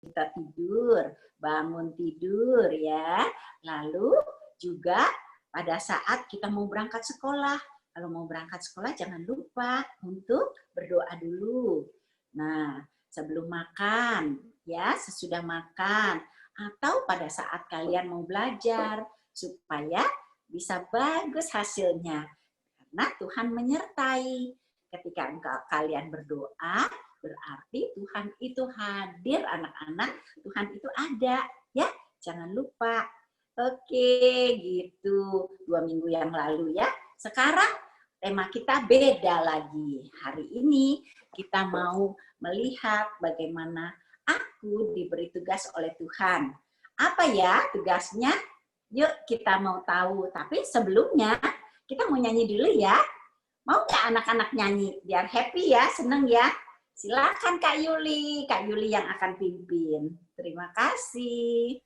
kita tidur, bangun tidur ya. Lalu juga pada saat kita mau berangkat sekolah. Kalau mau berangkat sekolah jangan lupa untuk berdoa dulu. Nah, sebelum makan ya, sesudah makan atau pada saat kalian mau belajar supaya bisa bagus hasilnya. Karena Tuhan menyertai. Ketika kalian berdoa, berarti Tuhan itu hadir, anak-anak. Tuhan itu ada, ya. Jangan lupa. Oke, gitu. 2 minggu yang lalu ya. Sekarang tema kita beda lagi. Hari ini kita mau melihat bagaimana aku diberi tugas oleh Tuhan. Apa ya tugasnya? Yuk kita mau tahu. Tapi sebelumnya kita mau nyanyi dulu ya. Mau nggak anak-anak nyanyi? Biar happy ya, seneng ya. Silakan Kak Yuli yang akan pimpin. Terima kasih.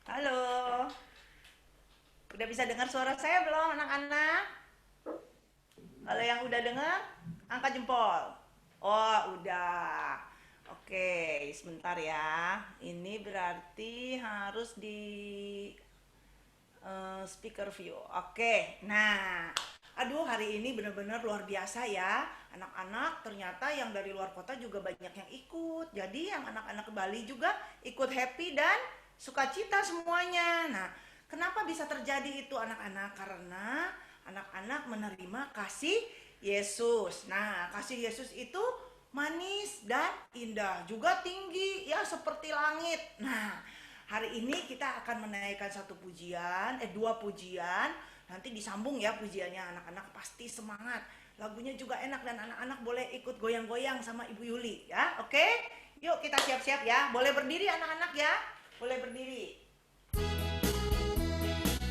Halo. Udah bisa dengar suara saya belum anak-anak? Kalau yang udah dengar, angkat jempol. Oh, udah. Oke, sebentar ya. Ini berarti harus di speaker view. Oke, nah, aduh hari ini benar-benar luar biasa ya. Anak-anak ternyata yang dari luar kota juga banyak yang ikut. Jadi yang anak-anak Bali juga ikut happy dan sukacita semuanya. Nah, kenapa bisa terjadi itu anak-anak? Karena anak-anak menerima kasih Yesus. Nah, kasih Yesus itu manis dan indah, juga tinggi ya seperti langit. Nah, hari ini kita akan menaikkan dua pujian. Nanti disambung ya pujiannya, anak-anak pasti semangat. Lagunya juga enak dan anak-anak boleh ikut goyang-goyang sama Ibu Yuli ya. Oke? Yuk kita siap-siap ya. Boleh berdiri anak-anak ya? Boleh berdiri.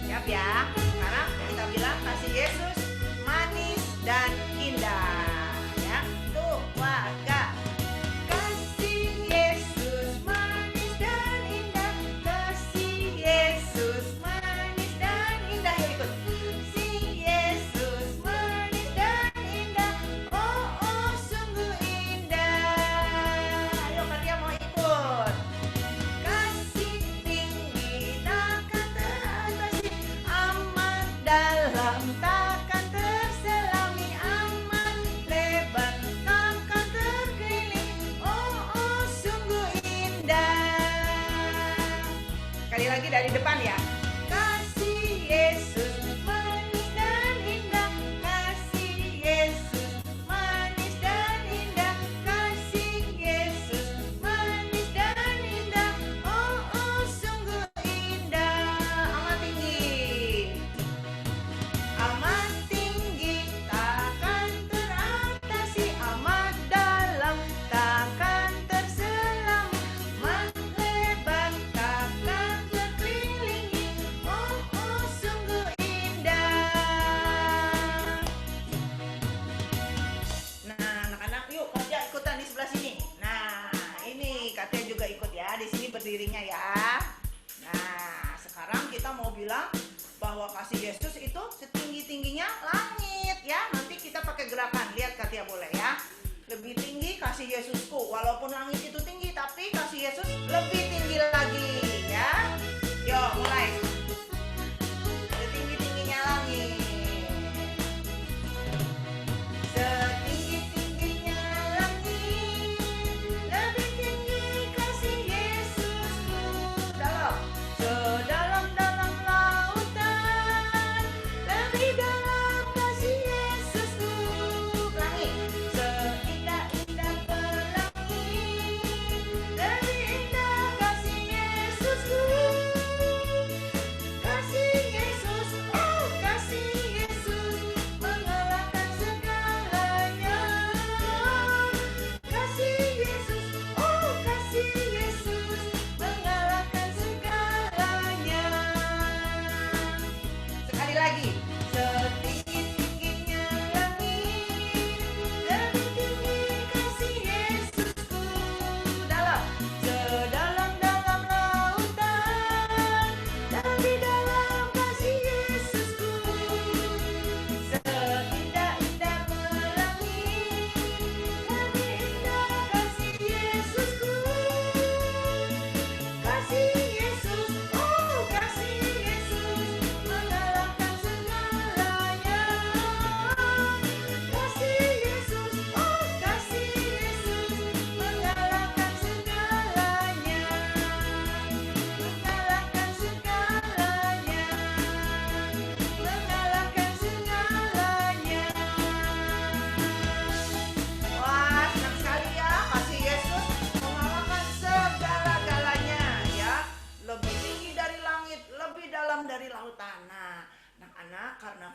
Siap ya. Sekarang kita bilang kasih Yesus manis dan indah. Ya. Tuh, warga. Kasih Yesus manis dan indah. Kasih Yesus manis dan indah. Yuk ikut. Kasih Yesus manis dan indah. Oh, oh, sungguh indah. Ayo Katia mau ikut. Kasih tinggi takkan teratasi, amat dalam takkan terselami, amat lebar takkan terkeliling. Oh, oh, sungguh indah. Sekali lagi dari depan ya. Kasih Yesus manis dan indah. Kasih Yesus manis dan indah. Kasih Yesus manis dan indah. Oh, oh, sungguh indah. Amat tinggi. Amat tinggi takkan teratasi, amat dalam takkan terselami, amat lebar takkan terkelilingi. Oh, oh, sungguh indah. Nah, anak-anak yuk Katia ikutan di sebelah sini. Nah, ini Katia juga ikut ya. Di sini berdirinya ya. Nah, sekarang kita mau bilang bahwa kasih Yesus itu setinggi-tingginya langit ya. Nanti kita pakai gerakan. Lihat Katia boleh ya. Lebih tinggi kasih Yesusku. Walaupun langit itu tinggi, tapi kasih Yesus lebih tinggi lagi ya. Yuk mulai. Setinggi-tingginya langit. Setinggi-tingginya langit, lebih tinggi kasih Yesusku. Dalam, sedalam-dalam lautan, lebih dalam kasih Yesusku. Pelangi, seindah-indah pelangi, lebih indah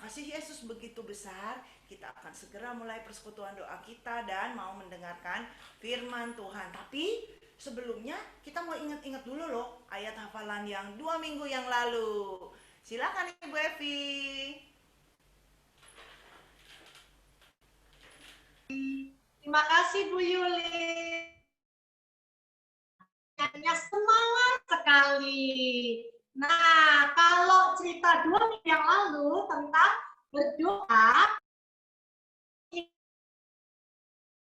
kasih Yesus begitu besar, kita akan segera mulai persekutuan doa kita dan mau mendengarkan firman Tuhan. Tapi sebelumnya kita mau ingat-ingat dulu loh ayat hafalan yang 2 minggu yang lalu. Silakan Ibu Evi. Terima kasih Bu Yuli. Semangat sekali. Nah, kalau cerita 2 minggu yang lalu tentang berdoa,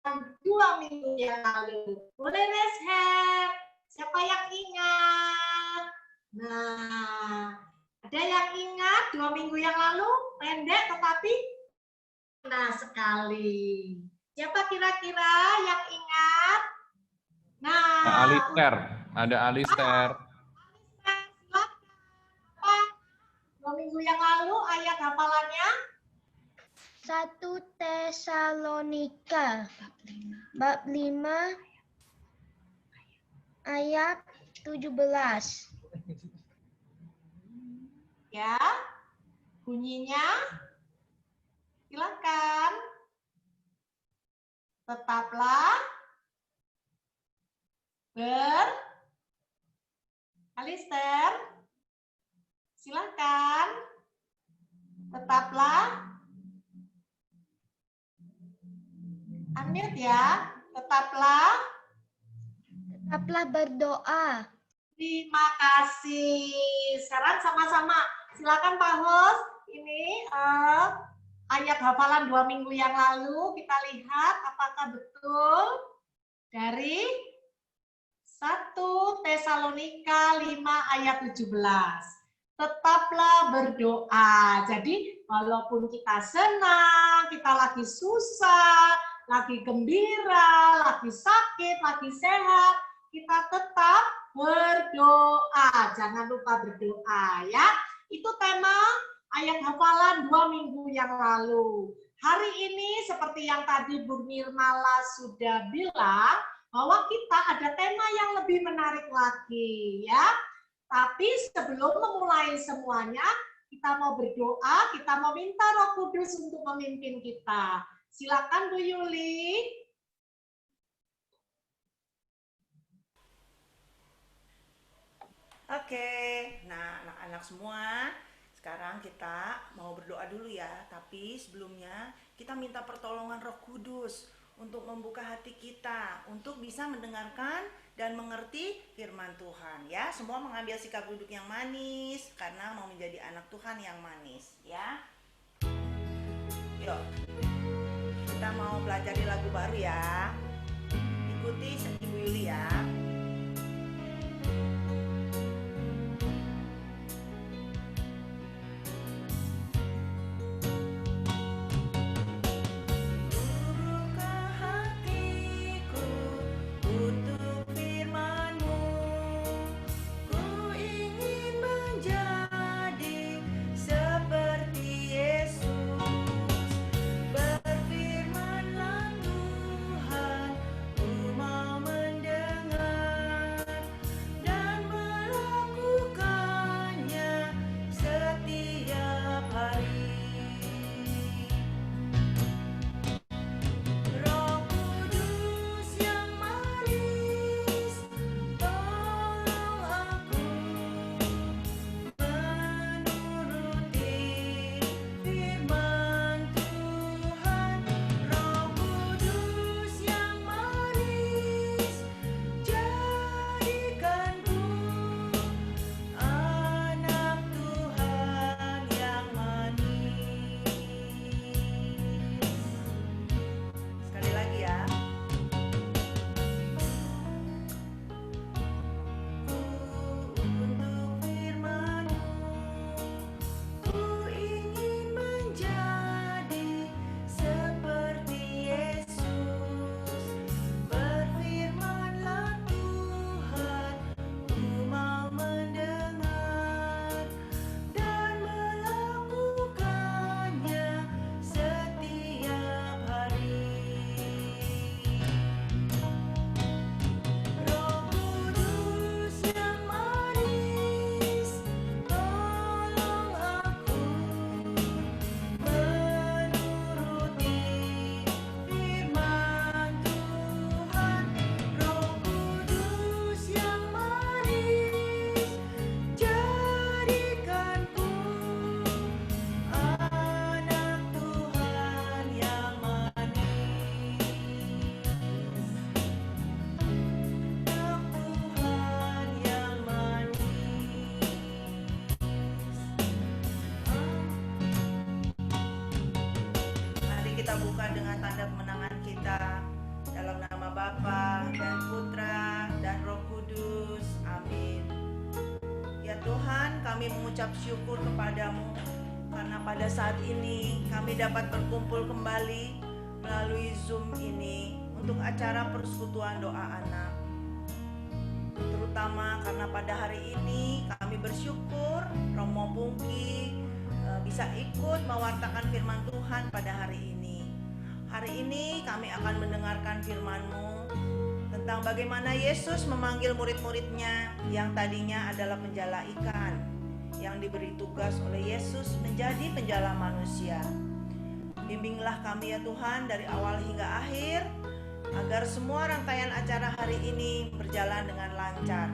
2 minggu yang lalu. Boleh raise hand? Siapa yang ingat? Nah, ada yang ingat 2 minggu yang lalu? Pendek tetapi nah sekali. Siapa kira-kira yang ingat? Nah, Ada Alister. Silakan. 2 minggu yang lalu ayat hafalannya 1 Tesalonika bab 5 ayat 17. ya. Bunyinya silakan. Tetaplah Alister, silakan. Tetaplah unmute ya. Tetaplah berdoa. Terima kasih. Sekarang sama-sama. Silakan Pak Host. Ini ayat hafalan 2 minggu yang lalu. Kita lihat apakah betul dari 1 Tesalonika 5 ayat 17. Tetaplah berdoa. Jadi walaupun kita senang, kita lagi susah, lagi gembira, lagi sakit, lagi sehat, kita tetap berdoa. Jangan lupa berdoa ya. Itu tema ayat hafalan 2 minggu yang lalu. Hari ini seperti yang tadi Bu Nirmala sudah bilang, bahwa kita ada tema yang lebih menarik lagi ya. Tapi sebelum memulai semuanya, kita mau berdoa, kita mau minta Roh Kudus untuk memimpin kita. Silakan Bu Yuli. Oke, nah anak-anak semua, sekarang kita mau berdoa dulu ya. Tapi sebelumnya kita minta pertolongan Roh Kudus untuk membuka hati kita, untuk bisa mendengarkan dan mengerti firman Tuhan ya. Semua mengambil sikap duduk yang manis karena mau menjadi anak Tuhan yang manis ya. Yuk, kita mau belajar di lagu baru ya. Ikuti Ibu Yuli ya. Berfirmanlah Tuhan, ku mau mendengar. kami mengucap syukur kepadamu karena pada saat ini kami dapat berkumpul kembali melalui Zoom ini untuk acara persekutuan doa anak. Terutama karena pada hari ini kami bersyukur Romo Pungki bisa ikut mewartakan firman Tuhan pada hari ini. Hari ini kami akan mendengarkan firman-Mu tentang bagaimana Yesus memanggil murid-muridnya yang tadinya adalah penjala ikan, yang diberi tugas oleh Yesus menjadi penjala manusia. Bimbinglah kami ya Tuhan dari awal hingga akhir, agar semua rangkaian acara hari ini berjalan dengan lancar.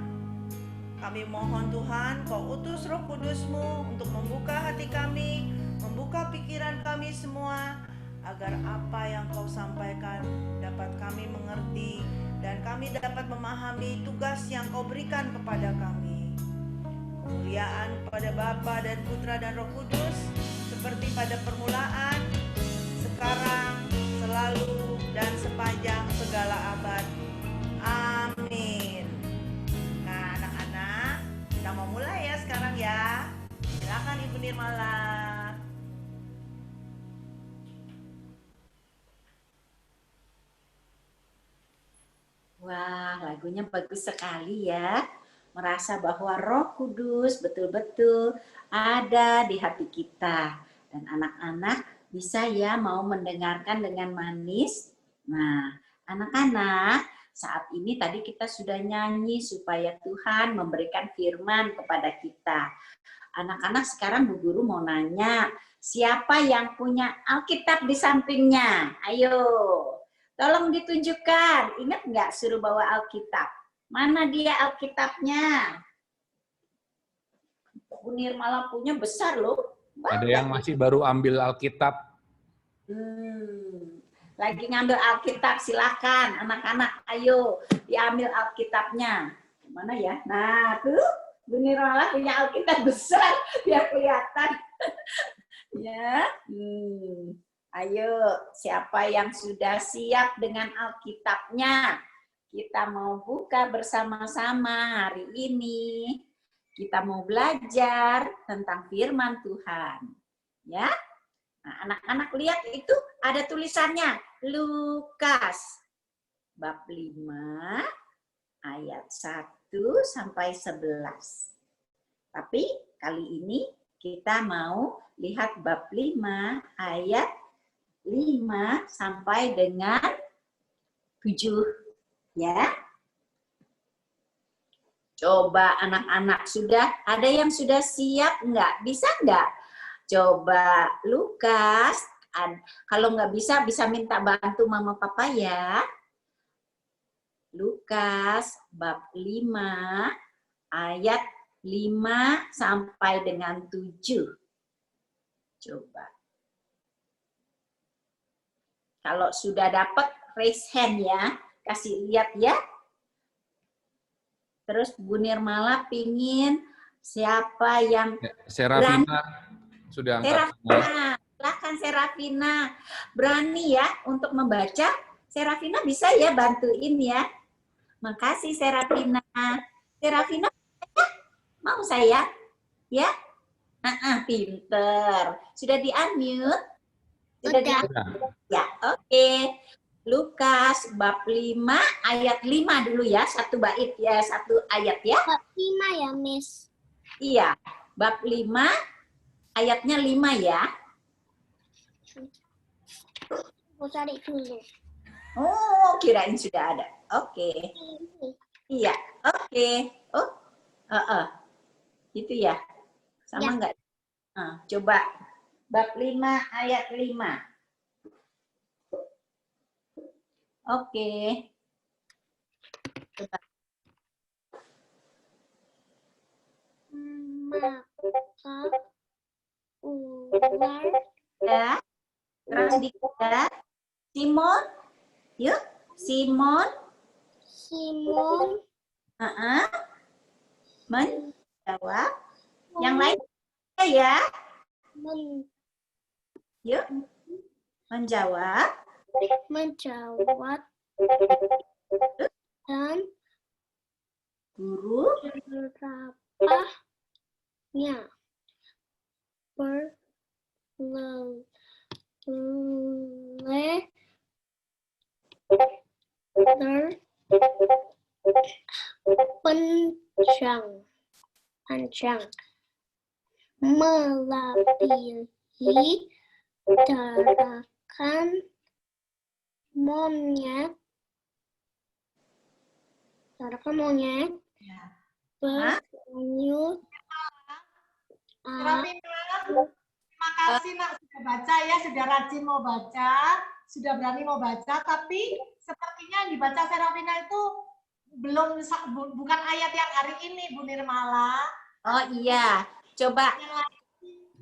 Kami mohon Tuhan, Kau utus Roh Kudus-Mu untuk membuka hati kami, membuka pikiran kami semua, agar apa yang Kau sampaikan dapat kami mengerti dan kami dapat memahami tugas yang Kau berikan kepada kami. Kemuliaan pada Bapa dan Putra dan Roh Kudus, seperti pada permulaan, sekarang, selalu, dan sepanjang segala abad. Amin. Nah, anak-anak, kita mau mulai ya sekarang ya. Silakan Ibu Nirmala. Wah, lagunya bagus sekali ya. Merasa bahwa Roh Kudus betul-betul ada di hati kita. Dan anak-anak bisa ya mau mendengarkan dengan manis. Nah, anak-anak, saat ini tadi kita sudah nyanyi supaya Tuhan memberikan firman kepada kita. Anak-anak, sekarang Bu Guru mau nanya, siapa yang punya Alkitab di sampingnya? Ayo, tolong ditunjukkan. Ingat nggak suruh bawa Alkitab? Mana dia Alkitabnya? Bu Nirmala punya besar loh. Ada yang masih baru ambil Alkitab. Lagi ngambil Alkitab, silakan anak-anak, ayo diambil Alkitabnya. Mana ya? Nah, tuh Bu Nirmala punya Alkitab besar, biar kelihatan. Ya. Ayo, siapa yang sudah siap dengan Alkitabnya? Kita mau buka bersama-sama hari ini. Kita mau belajar tentang firman Tuhan. Ya. Nah, anak-anak lihat itu ada tulisannya. Lukas bab 5 ayat 1 sampai 11. Tapi kali ini kita mau lihat bab 5 ayat 5 sampai dengan 7 ya. Coba anak-anak ada yang sudah siap enggak? Bisa enggak? Coba Lukas, kalau nggak bisa minta bantu mama papa ya. Lukas bab 5 ayat 5 sampai dengan 7. Coba. Kalau sudah dapat raise hand ya, kasih lihat ya. Terus Bu Nirmala pingin siapa yang Serafina sudah angkat. Serafina, silakan Serafina. Berani ya untuk membaca. Serafina bisa ya bantuin ya. Makasih Serafina. Serafina mau saya? Ya? Pinter. Sudah di-unmute? Sudah di-unmute? Ya, oke. Lukas bab 5 ayat 5 dulu ya. Satu bait ya, satu ayat ya. Bab 5 ya, Miss? Iya, bab 5 ayatnya 5 ya. Aku cari dulu. Oh, kirain sudah ada. Oke. Iya, oke. Oh, itu ya. Sama enggak? Coba bab 5 ayat 5. Oke. Coba. Maka ular Ya. Terus dikit. Simon. Yuk, Simon. Menjawab. Yang lain ya. Yuk. Menjawab. Dan Guru. berapa panjang melebihi gerakan monyet Ya. bersenyum. Serafina, terima kasih nak sudah baca ya, sudah rajin mau baca, sudah berani mau baca, tapi sepertinya yang dibaca Serafina itu bukan ayat yang hari ini, Bu Nirmala. Oh iya, coba.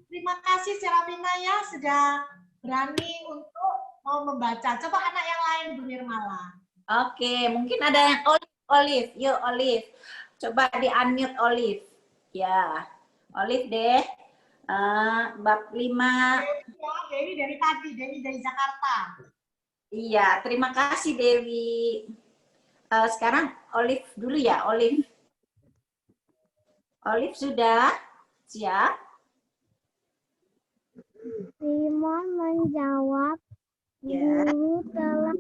Terima kasih Serafina ya, sudah berani untuk mau membaca. Coba anak yang lain, Bu Nirmala. Oke, mungkin ada yang Olive. Yuk Olive, coba di-unmute Olive. Ya, Olive deh. Bab 5. Dewi dari tadi, Dewi dari Jakarta. Iya, terima kasih Dewi. Sekarang Olive dulu ya, Olive. Olive sudah siap? Simon menjawab, Ya. Guru telah.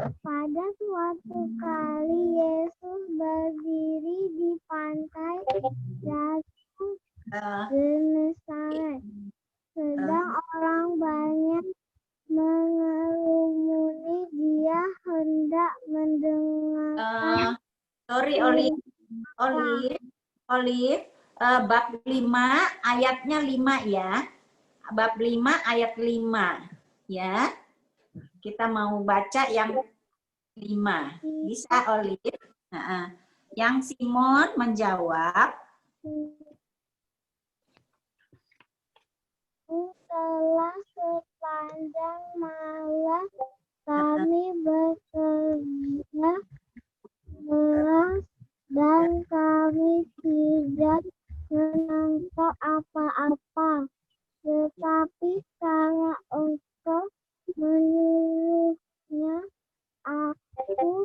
Pada suatu kali Yesus berdiri di pantai Genesaret. Sedang orang banyak mengerumuni, dia hendak mendengarkan. Sorry Olive, bab 5 ayatnya 5 ya. Bab 5 ayat 5 ya. Kita mau baca yang 5. Bisa Olive? Yang Simon menjawab, setelah sepanjang malam kami bekerja keras dan kami tidak menangkap apa-apa. Tetapi karena Engkau menyuruhnya, aku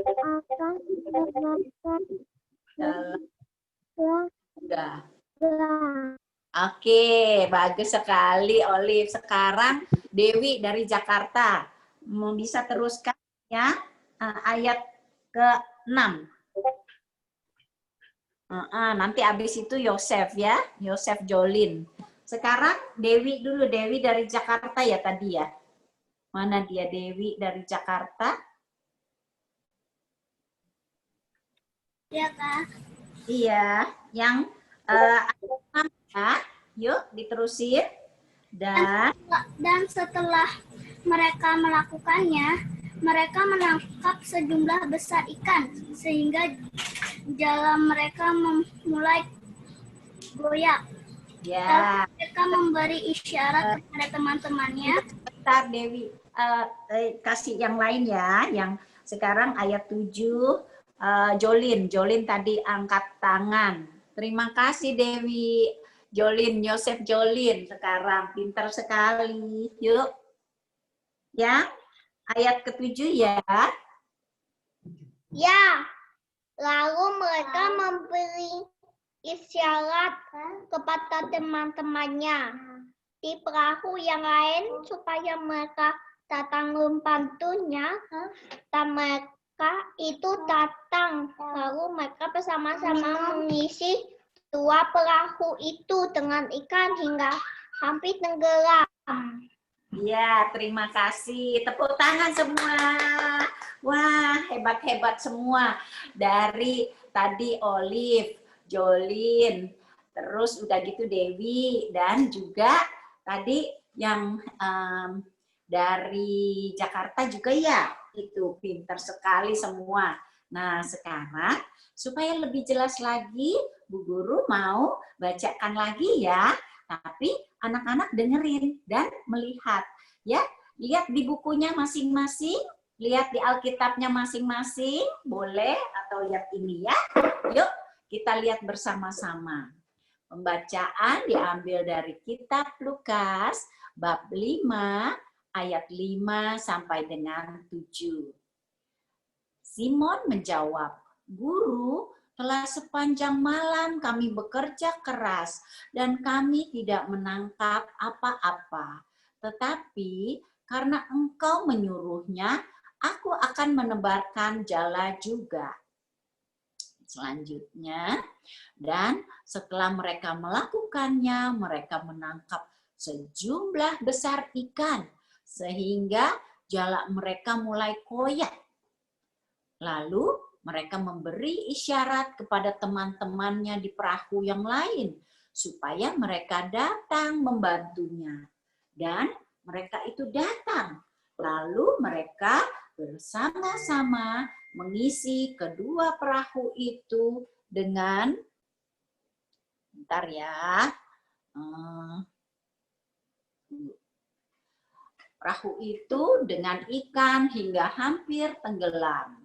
akan menerapkan udah. Oke, bagus sekali Olive. Sekarang Dewi dari Jakarta. Mau bisa teruskan ya ayat ke-6. Nanti habis itu Yosef ya, Yosef Jolin. Sekarang Dewi dulu, Dewi dari Jakarta ya tadi ya. Mana dia Dewi dari Jakarta? Ya, Kak. Iya, yang ayat 6 ya. Yuk diterusin. Dan setelah mereka melakukannya, mereka menangkap sejumlah besar ikan, sehingga jalan mereka mulai goyah. ya. Lalu mereka memberi isyarat kepada teman-temannya. Bentar Dewi, kasih yang lain ya. Yang sekarang ayat 7, Jolin tadi angkat tangan. Terima kasih Dewi. Jolin, Yosef Jolin sekarang, pintar sekali. Yuk. Ya, ayat ke-7 ya. Ya, lalu mereka memberi isyarat kepada teman-temannya di perahu yang lain supaya mereka datang membantunya, dan mereka itu datang. Lalu mereka bersama-sama mengisi 2 perahu itu dengan ikan hingga hampir tenggelam. Ya, terima kasih. Tepuk tangan semua. Wah, hebat-hebat semua. Dari tadi Olive, Jolin, terus udah gitu Dewi, dan juga tadi yang dari Jakarta juga ya. Itu pintar sekali semua. Nah, sekarang supaya lebih jelas lagi, Bu Guru mau bacakan lagi ya. Tapi anak-anak dengerin dan melihat. Ya, lihat di bukunya masing-masing, lihat di Alkitabnya masing-masing, boleh, atau lihat ini ya. Yuk, kita lihat bersama-sama. Pembacaan diambil dari kitab Lukas, bab 5, ayat 5 sampai dengan 7. Simon menjawab, Guru, Telah sepanjang malam kami bekerja keras dan kami tidak menangkap apa-apa. Tetapi karena Engkau menyuruhnya, aku akan menebarkan jala juga. Selanjutnya, dan setelah mereka melakukannya, mereka menangkap sejumlah besar ikan, sehingga jala mereka mulai koyak. Lalu mereka memberi isyarat kepada teman-temannya di perahu yang lain, supaya mereka datang membantunya. Dan mereka itu datang. Lalu mereka bersama-sama mengisi kedua perahu itu dengan, bentar ya, perahu itu dengan ikan hingga hampir tenggelam.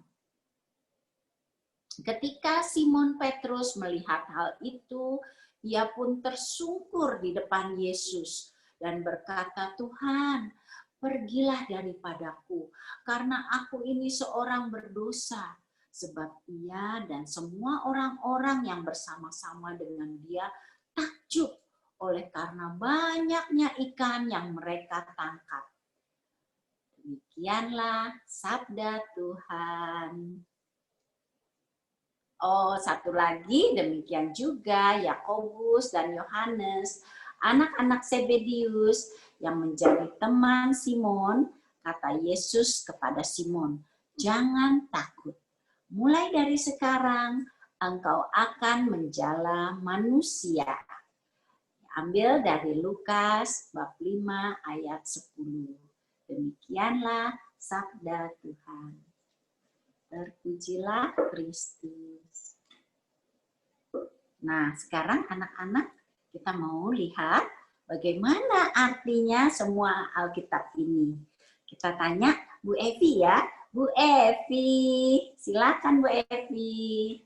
Ketika Simon Petrus melihat hal itu, ia pun tersungkur di depan Yesus dan berkata, "Tuhan, pergilah daripadaku, karena aku ini seorang berdosa." Sebab ia dan semua orang-orang yang bersama-sama dengan dia takjub oleh karena banyaknya ikan yang mereka tangkap. Demikianlah sabda Tuhan. Oh, satu lagi, demikian juga Yakobus dan Yohanes, anak-anak Zebedius yang menjadi teman Simon. Kata Yesus kepada Simon, "Jangan takut. Mulai dari sekarang, engkau akan menjala manusia." Ambil dari Lukas bab 5 ayat 10. Demikianlah sabda Tuhan. Terpujilah Kristus. Nah, sekarang anak-anak kita mau lihat bagaimana artinya semua Alkitab ini. Kita tanya Bu Evi ya. Bu Evi, silakan Bu Evi.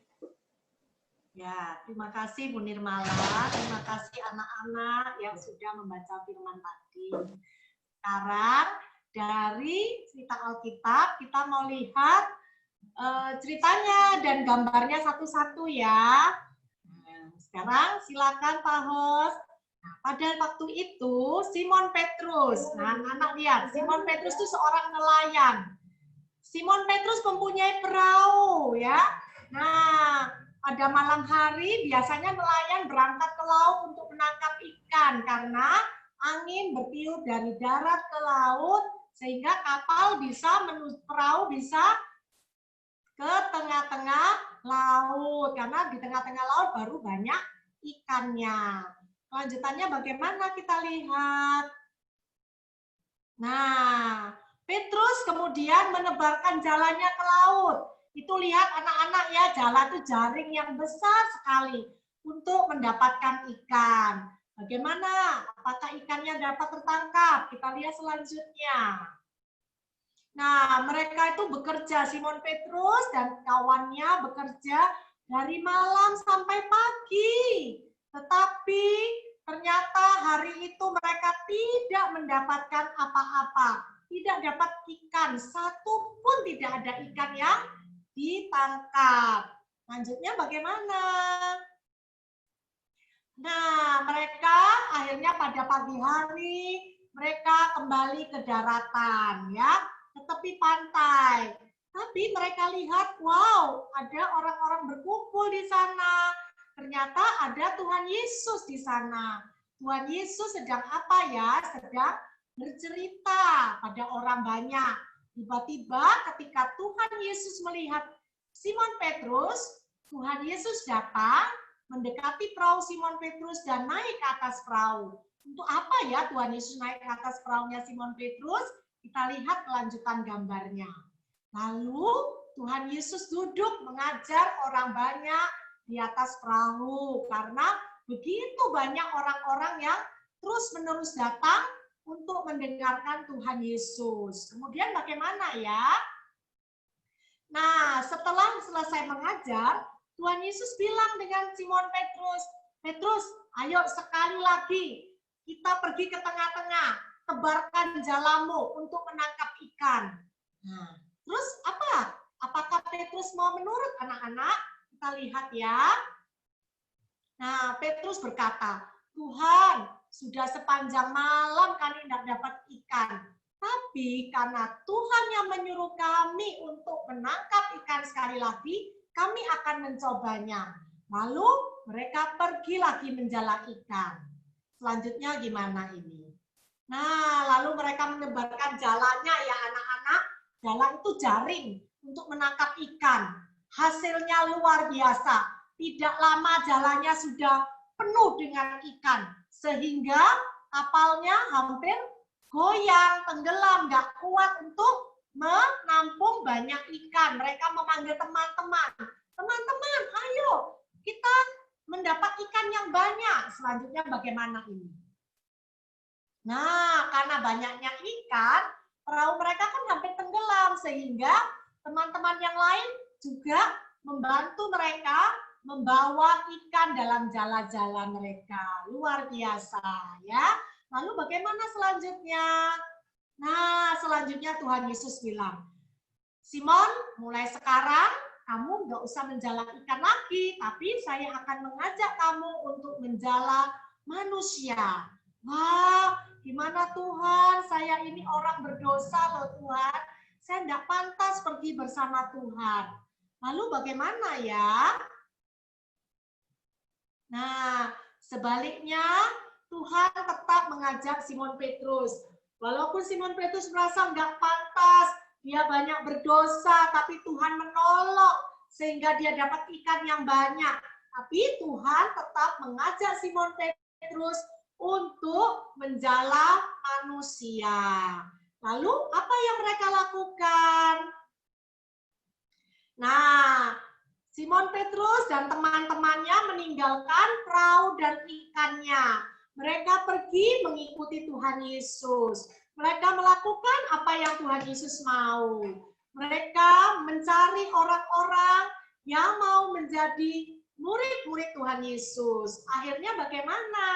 Ya, terima kasih Bu Nirmala, terima kasih anak-anak yang sudah membaca firman tadi. Sekarang dari cerita Alkitab kita mau lihat ceritanya dan gambarnya satu-satu ya. Sekarang silakan Pak Host. Nah, pada waktu itu Simon Petrus, nah anak lihat, Simon Petrus itu seorang nelayan. Simon Petrus mempunyai perahu ya. Nah, pada malam hari biasanya nelayan berangkat ke laut untuk menangkap ikan karena angin bertiup dari darat ke laut sehingga kapal bisa perahu bisa ke tengah-tengah laut, karena di tengah-tengah laut baru banyak ikannya. Lanjutannya bagaimana kita lihat. Nah, Petrus kemudian menebarkan jalannya ke laut. Itu lihat anak-anak ya, jala itu jaring yang besar sekali untuk mendapatkan ikan. Bagaimana? Apakah ikannya dapat tertangkap? Kita lihat selanjutnya. Nah, mereka itu bekerja, Simon Petrus dan kawannya bekerja dari malam sampai pagi. Tetapi ternyata hari itu mereka tidak mendapatkan apa-apa. Tidak dapat ikan, satu pun tidak ada ikan yang ditangkap. Lanjutnya bagaimana? Nah, mereka akhirnya pada pagi hari mereka kembali ke daratan ya. Ke tepi pantai. Tapi mereka lihat, wow, ada orang-orang berkumpul di sana. Ternyata ada Tuhan Yesus di sana. Tuhan Yesus sedang apa ya? Sedang bercerita pada orang banyak. Tiba-tiba ketika Tuhan Yesus melihat Simon Petrus, Tuhan Yesus datang, mendekati perahu Simon Petrus dan naik ke atas perahu. Untuk apa ya Tuhan Yesus naik ke atas perahunya Simon Petrus? Kita lihat kelanjutan gambarnya. Lalu Tuhan Yesus duduk mengajar orang banyak di atas perahu karena begitu banyak orang-orang yang terus-menerus datang untuk mendengarkan Tuhan Yesus. Kemudian bagaimana ya? Nah, setelah selesai mengajar, Tuhan Yesus bilang dengan Simon Petrus, "Petrus, ayo sekali lagi kita pergi ke tengah-tengah. Tebarkan jalamu untuk menangkap ikan." Nah, terus apa? Apakah Petrus mau menurut anak-anak? Kita lihat ya. Nah, Petrus berkata, Tuhan, sudah sepanjang malam kami tidak dapat ikan. Tapi karena Tuhan yang menyuruh kami untuk menangkap ikan sekali lagi, kami akan mencobanya. Lalu mereka pergi lagi menjala ikan. Selanjutnya gimana ini? Nah, lalu mereka menebarkan jalannya ya anak-anak. Jalan itu jaring untuk menangkap ikan. Hasilnya luar biasa. Tidak lama jalannya sudah penuh dengan ikan. Sehingga kapalnya hampir goyang, tenggelam, nggak kuat untuk menampung banyak ikan. Mereka memanggil teman-teman. Teman-teman, ayo kita mendapat ikan yang banyak. Selanjutnya bagaimana ini? Nah, karena banyaknya ikan, perahu mereka kan hampir tenggelam. Sehingga teman-teman yang lain juga membantu mereka membawa ikan dalam jala-jala mereka. Luar biasa ya. Lalu bagaimana selanjutnya? Nah, selanjutnya Tuhan Yesus bilang, Simon, mulai sekarang kamu nggak usah menjala ikan lagi, tapi saya akan mengajak kamu untuk menjala manusia. Wah, gimana Tuhan? Saya ini orang berdosa loh Tuhan. Saya nggak pantas pergi bersama Tuhan. Lalu bagaimana ya? Nah, sebaliknya Tuhan tetap mengajak Simon Petrus. Walaupun Simon Petrus merasa nggak pantas, dia banyak berdosa, tapi Tuhan menolong sehingga dia dapat ikan yang banyak. Tapi Tuhan tetap mengajak Simon Petrus untuk menjala manusia. Lalu apa yang mereka lakukan? Nah, Simon Petrus dan teman-temannya meninggalkan perahu dan ikannya. Mereka pergi mengikuti Tuhan Yesus. Mereka melakukan apa yang Tuhan Yesus mau. Mereka mencari orang-orang yang mau menjadi murid-murid Tuhan Yesus. Akhirnya bagaimana?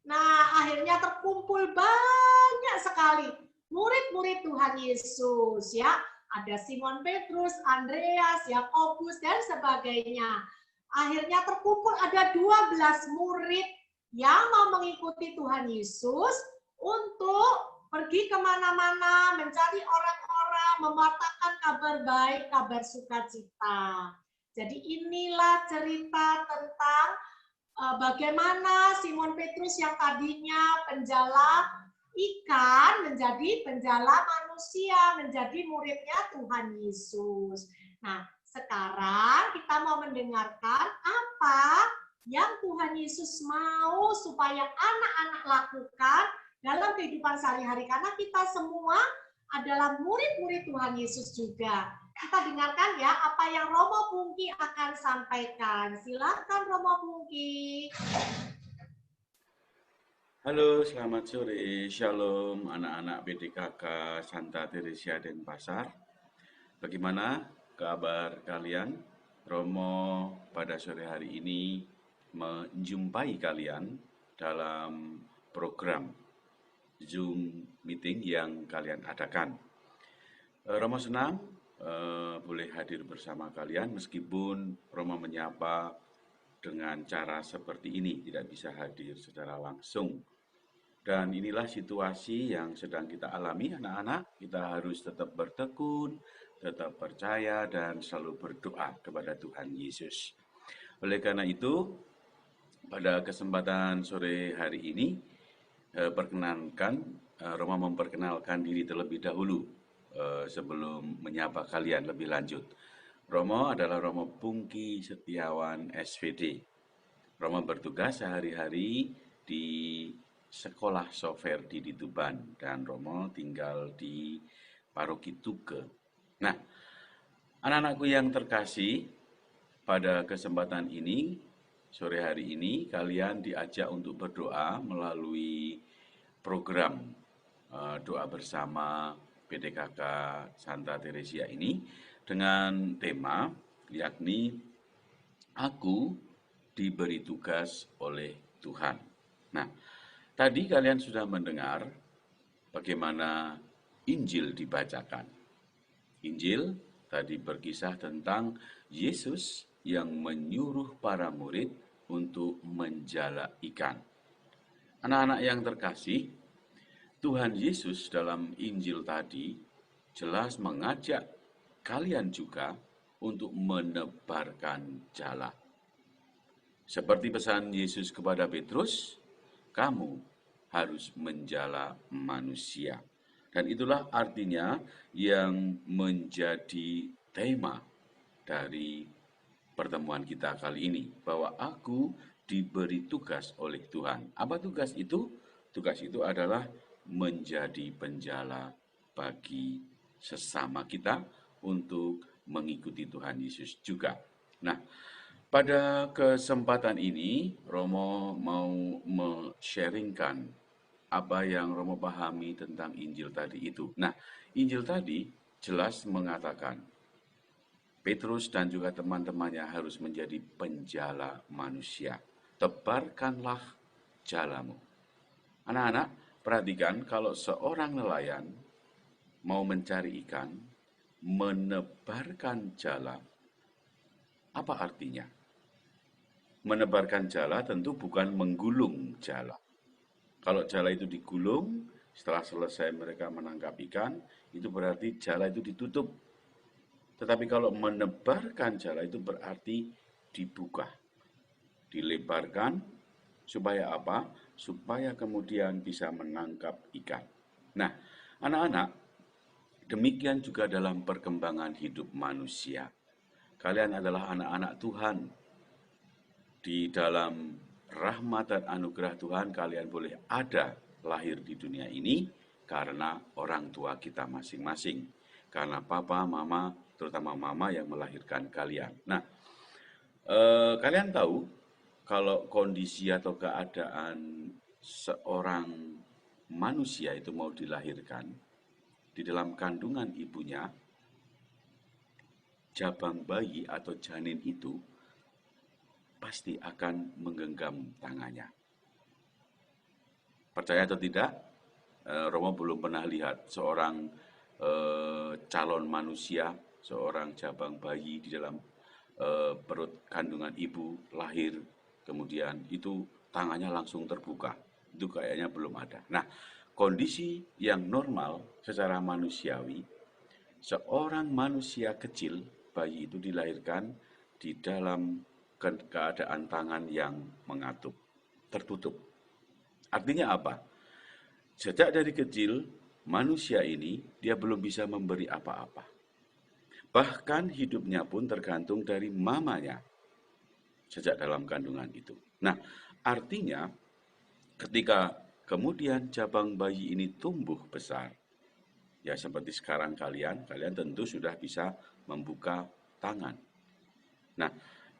Nah, akhirnya terkumpul banyak sekali murid-murid Tuhan Yesus ya. Ada Simon Petrus, Andreas, Yakobus, dan sebagainya. Akhirnya terkumpul ada 12 murid yang mau mengikuti Tuhan Yesus untuk pergi kemana-mana, mencari orang-orang, mematakan kabar baik, kabar sukacita. Jadi inilah cerita tentang bagaimana Simon Petrus yang tadinya penjala ikan menjadi penjala manusia, menjadi muridnya Tuhan Yesus. Nah, sekarang kita mau mendengarkan apa yang Tuhan Yesus mau supaya anak-anak lakukan dalam kehidupan sehari-hari. Karena kita semua adalah murid-murid Tuhan Yesus juga. Kita dengarkan ya apa yang Romo Pungki akan sampaikan. Silakan Romo Pungki. Halo, selamat sore. Shalom anak-anak PDKK Santa Teresia Denpasar. Bagaimana kabar kalian? Romo pada sore hari ini menjumpai kalian dalam program Zoom meeting yang kalian adakan. Romo senang boleh hadir bersama kalian meskipun Romo menyapa dengan cara seperti ini, tidak bisa hadir secara langsung. Dan inilah situasi yang sedang kita alami anak-anak. Kita harus tetap bertekun, tetap percaya, dan selalu berdoa kepada Tuhan Yesus. Oleh karena itu, pada kesempatan sore hari ini, Roma memperkenalkan diri terlebih dahulu sebelum menyapa kalian lebih lanjut. Romo adalah Romo Pungki Setiawan SVD. Romo bertugas sehari-hari di Sekolah Soferdi di Tuban dan Romo tinggal di Paroki Tuke. Nah, anak-anakku yang terkasih, pada kesempatan ini, sore hari ini, kalian diajak untuk berdoa melalui program doa bersama PDKK Santa Teresia ini dengan tema yakni Aku diberi tugas oleh Tuhan. Nah, tadi kalian sudah mendengar bagaimana Injil dibacakan. Injil tadi berkisah tentang Yesus yang menyuruh para murid untuk menjala ikan. Anak-anak yang terkasih, Tuhan Yesus dalam Injil tadi jelas mengajak kalian juga untuk menebarkan jala. Seperti pesan Yesus kepada Petrus, kamu harus menjala manusia. Dan itulah artinya yang menjadi tema dari pertemuan kita kali ini, bahwa aku diberi tugas oleh Tuhan. Apa tugas itu? Tugas itu adalah menjadi penjala bagi sesama kita untuk mengikuti Tuhan Yesus juga. Nah, pada kesempatan ini Romo mau sharingkan apa yang Romo pahami tentang Injil tadi itu. Nah, Injil tadi jelas mengatakan Petrus dan juga teman-temannya harus menjadi penjala manusia. Tebarkanlah jalamu. Anak-anak, perhatikan kalau seorang nelayan mau mencari ikan, menebarkan jala, apa artinya? Menebarkan jala tentu bukan menggulung jala. Kalau jala itu digulung, setelah selesai mereka menangkap ikan, itu berarti jala itu ditutup. Tetapi kalau menebarkan jala itu berarti dibuka, dilebarkan, supaya apa? Supaya kemudian bisa menangkap ikan. Nah, anak-anak, demikian juga dalam perkembangan hidup manusia. Kalian adalah anak-anak Tuhan. Di dalam rahmat dan anugerah Tuhan, kalian boleh ada lahir di dunia ini karena orang tua kita masing-masing. Karena papa, mama, terutama mama yang melahirkan kalian. Nah, kalian tahu kalau kondisi atau keadaan seorang manusia itu mau dilahirkan, di dalam kandungan ibunya, jabang bayi atau janin itu pasti akan menggenggam tangannya. Percaya atau tidak, Romo belum pernah lihat seorang calon manusia, seorang jabang bayi di dalam perut kandungan ibu lahir, kemudian itu tangannya langsung terbuka. Itu kayaknya belum ada. Nah, kondisi yang normal secara manusiawi, seorang manusia kecil, bayi itu dilahirkan di dalam keadaan tangan yang mengatup, tertutup. Artinya apa? Sejak dari kecil, manusia ini dia belum bisa memberi apa-apa. Bahkan hidupnya pun tergantung dari mamanya sejak dalam kandungan itu. Nah, artinya ketika kemudian jabang bayi ini tumbuh besar, ya seperti sekarang kalian tentu sudah bisa membuka tangan. Nah,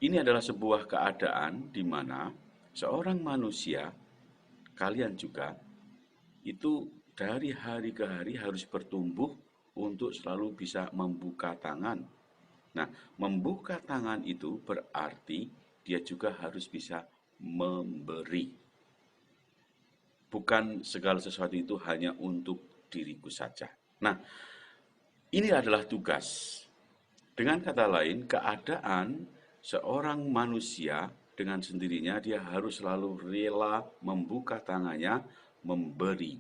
ini adalah sebuah keadaan di mana seorang manusia, kalian juga, itu dari hari ke hari harus bertumbuh untuk selalu bisa membuka tangan. Nah, membuka tangan itu berarti dia juga harus bisa memberi. Bukan segala sesuatu itu hanya untuk diriku saja. Nah, ini adalah tugas. Dengan kata lain, keadaan seorang manusia dengan sendirinya dia harus selalu rela membuka tangannya, memberi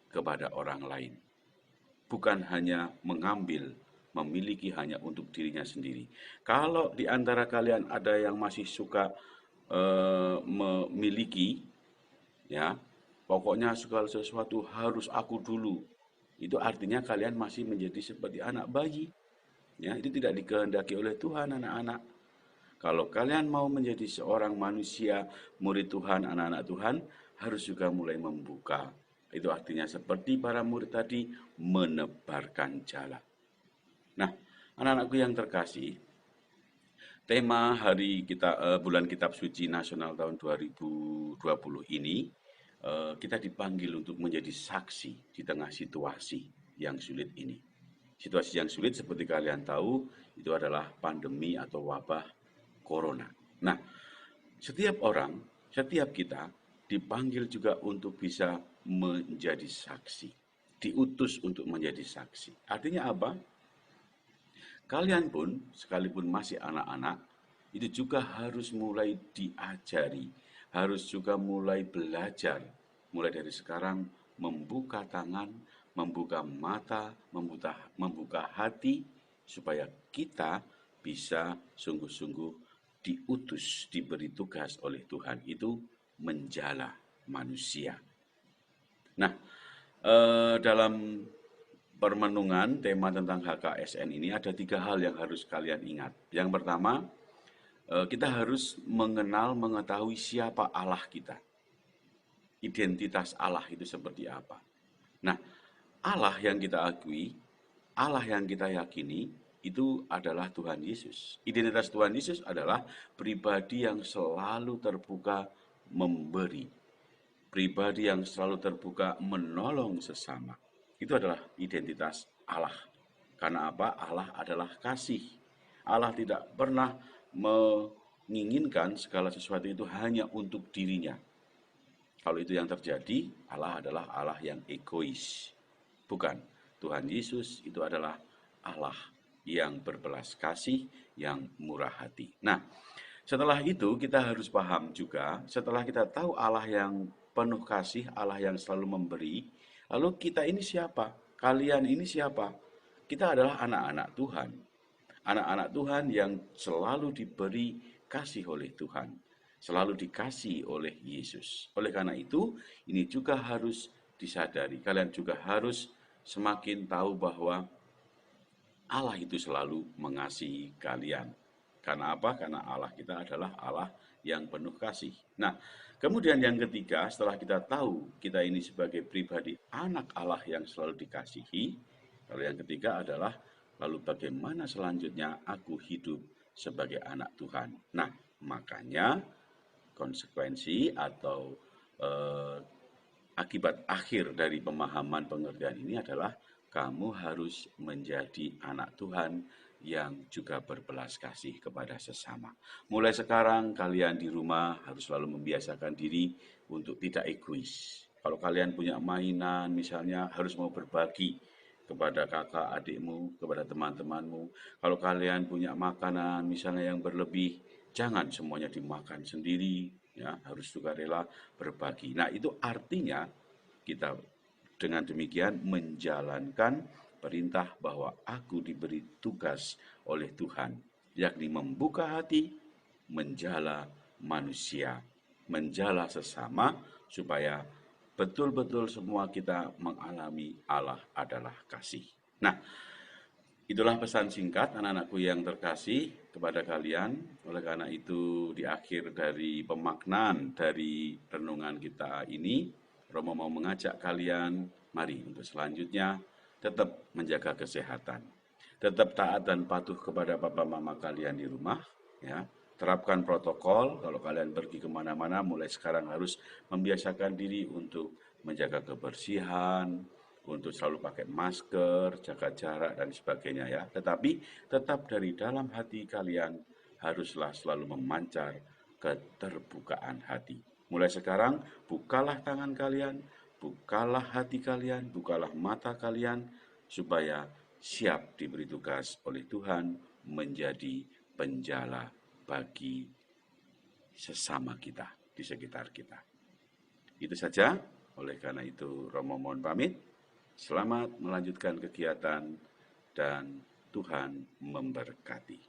kepada orang lain. Bukan hanya mengambil, memiliki hanya untuk dirinya sendiri. Kalau di antara kalian ada yang masih suka memiliki, ya, pokoknya segala sesuatu harus aku dulu. Itu artinya kalian masih menjadi seperti anak bayi. Ya, itu tidak dikehendaki oleh Tuhan, anak-anak. Kalau kalian mau menjadi seorang manusia, murid Tuhan, anak-anak Tuhan, harus juga mulai membuka. Itu artinya seperti para murid tadi, menebarkan jala. Nah, anak-anakku yang terkasih, tema hari kita bulan Kitab Suci Nasional tahun 2020 ini, kita dipanggil untuk menjadi saksi di tengah situasi yang sulit ini. Situasi yang sulit seperti kalian tahu, itu adalah pandemi atau wabah Corona. Nah, setiap orang, setiap kita dipanggil juga untuk bisa menjadi saksi. Diutus untuk menjadi saksi. Artinya apa? kalian pun, sekalipun masih anak-anak, itu juga harus mulai diajari, harus juga mulai belajar, mulai dari sekarang membuka tangan, membuka mata, membuka hati, supaya kita bisa sungguh-sungguh diutus, diberi tugas oleh Tuhan itu menjala manusia. Nah, dalam permenungan tema tentang HKSN ini ada 3 hal yang harus kalian ingat. Yang pertama, kita harus mengetahui siapa Allah kita. Identitas Allah itu seperti apa. Nah, Allah yang kita akui, Allah yang kita yakini, itu adalah Tuhan Yesus. Identitas Tuhan Yesus adalah pribadi yang selalu terbuka memberi. Pribadi yang selalu terbuka menolong sesama. Itu adalah identitas Allah. Karena apa? Allah adalah kasih. Allah tidak pernah menginginkan segala sesuatu itu hanya untuk dirinya. Kalau itu yang terjadi, Allah adalah Allah yang egois. Bukan. Tuhan Yesus itu adalah Allah yang berbelas kasih, yang murah hati. Nah, setelah itu kita harus paham juga, setelah kita tahu Allah yang penuh kasih, Allah yang selalu memberi, lalu kita ini siapa? Kalian ini siapa? Kita adalah anak-anak Tuhan. Anak-anak Tuhan yang selalu diberi kasih oleh Tuhan. Selalu dikasih oleh Yesus. Oleh karena itu, ini juga harus disadari. Kalian juga harus semakin tahu bahwa Allah itu selalu mengasihi kalian. Karena apa? Karena Allah kita adalah Allah yang penuh kasih. Nah, kemudian yang ketiga, setelah kita tahu kita ini sebagai pribadi anak Allah yang selalu dikasihi, lalu yang ketiga adalah, lalu bagaimana selanjutnya aku hidup sebagai anak Tuhan. Nah, makanya konsekuensi atau akibat akhir dari pemahaman pengertian ini adalah kamu harus menjadi anak Tuhan yang juga berbelas kasih kepada sesama. Mulai sekarang kalian di rumah harus selalu membiasakan diri untuk tidak egois. Kalau kalian punya mainan misalnya harus mau berbagi kepada kakak adikmu, kepada teman-temanmu. Kalau kalian punya makanan misalnya yang berlebih, jangan semuanya dimakan sendiri, ya, harus juga rela berbagi. Nah, itu artinya kita dengan demikian menjalankan perintah bahwa aku diberi tugas oleh Tuhan, yakni membuka hati, menjala manusia, menjala sesama, supaya betul-betul semua kita mengalami Allah adalah kasih. Nah, itulah pesan singkat anak-anakku yang terkasih kepada kalian. Oleh karena itu, di akhir dari pemaknaan dari renungan kita ini, Romo mau mengajak kalian, mari untuk selanjutnya tetap menjaga kesehatan. Tetap taat dan patuh kepada papa mama kalian di rumah. Ya. Terapkan protokol, kalau kalian pergi kemana-mana, mulai sekarang harus membiasakan diri untuk menjaga kebersihan, untuk selalu pakai masker, jaga jarak, dan sebagainya ya. Tetapi tetap dari dalam hati kalian haruslah selalu memancar keterbukaan hati. Mulai sekarang, bukalah tangan kalian, bukalah hati kalian, bukalah mata kalian, supaya siap diberi tugas oleh Tuhan menjadi penjala bagi sesama kita, di sekitar kita. Itu saja, oleh karena itu Romo mohon pamit. Selamat melanjutkan kegiatan dan Tuhan memberkati.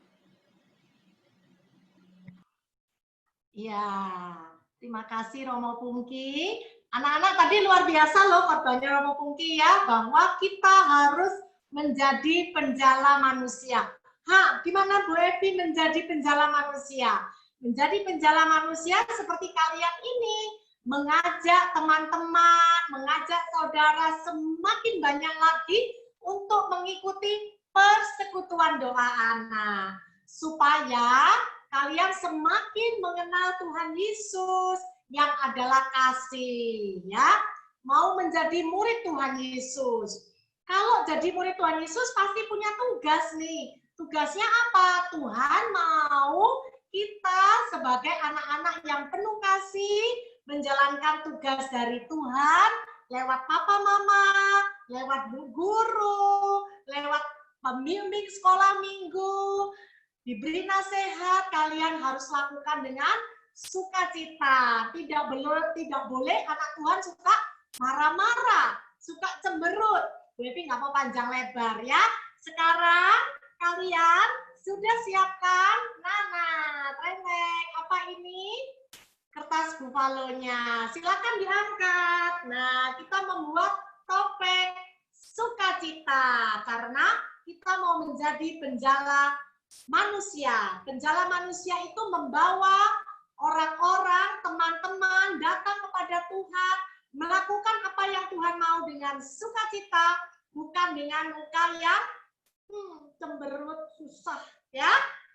Ya, terima kasih Romo Pungki. Anak-anak tadi luar biasa loh khotbahnya Romo Pungki ya, bahwa kita harus menjadi penjala manusia. Gimana Bu Evi menjadi penjala manusia? Menjadi penjala manusia seperti kalian ini, mengajak teman-teman, mengajak saudara semakin banyak lagi untuk mengikuti persekutuan doa anak. Supaya kalian semakin mengenal Tuhan Yesus yang adalah kasih, ya. Mau menjadi murid Tuhan Yesus. Kalau jadi murid Tuhan Yesus pasti punya tugas nih. Tugasnya apa? Tuhan mau kita sebagai anak-anak yang penuh kasih menjalankan tugas dari Tuhan lewat papa mama, lewat bu guru, lewat pembimbing sekolah minggu, diberi nasihat, kalian harus lakukan dengan sukacita. Tidak boleh anak Tuhan suka marah-marah, suka cemberut. Baby nggak mau panjang lebar ya. Sekarang kalian sudah siapkan? Nana, Renek, apa ini? Kertas bufalonya. Silakan diangkat. Nah, kita membuat topeng sukacita karena kita mau menjadi penjala manusia. Penjala manusia itu membawa orang-orang, teman-teman datang kepada Tuhan, melakukan apa yang Tuhan mau dengan sukacita, bukan dengan muka yang cemberut, susah, ya.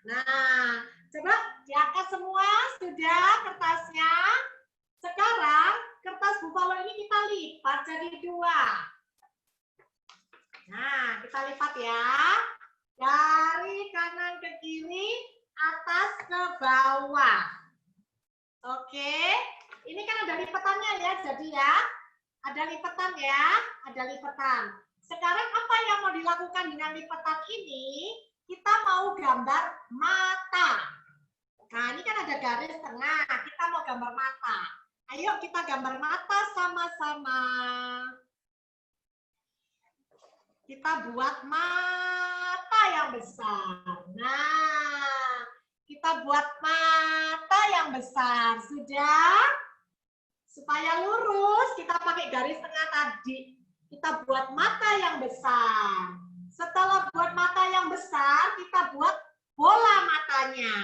Nah, coba diangkat semua, sudah kertasnya. Sekarang kertas bufalo ini kita lipat jadi 2. Nah, kita lipat ya. Dari kanan ke kiri, atas ke bawah. Oke, ini kan ada lipatannya ya, jadi ya. Ada lipatan ya, ada lipatan. Sekarang apa yang mau dilakukan dengan lipatan ini? Kita mau gambar mata. Nah, ini kan ada garis tengah. Kita mau gambar mata. Ayo kita gambar mata sama-sama. Kita buat mata yang besar. Nah, kita buat mata yang besar. Sudah? Supaya lurus, kita pakai garis tengah tadi. Kita buat mata yang besar. Setelah buat mata yang besar, kita buat bola matanya.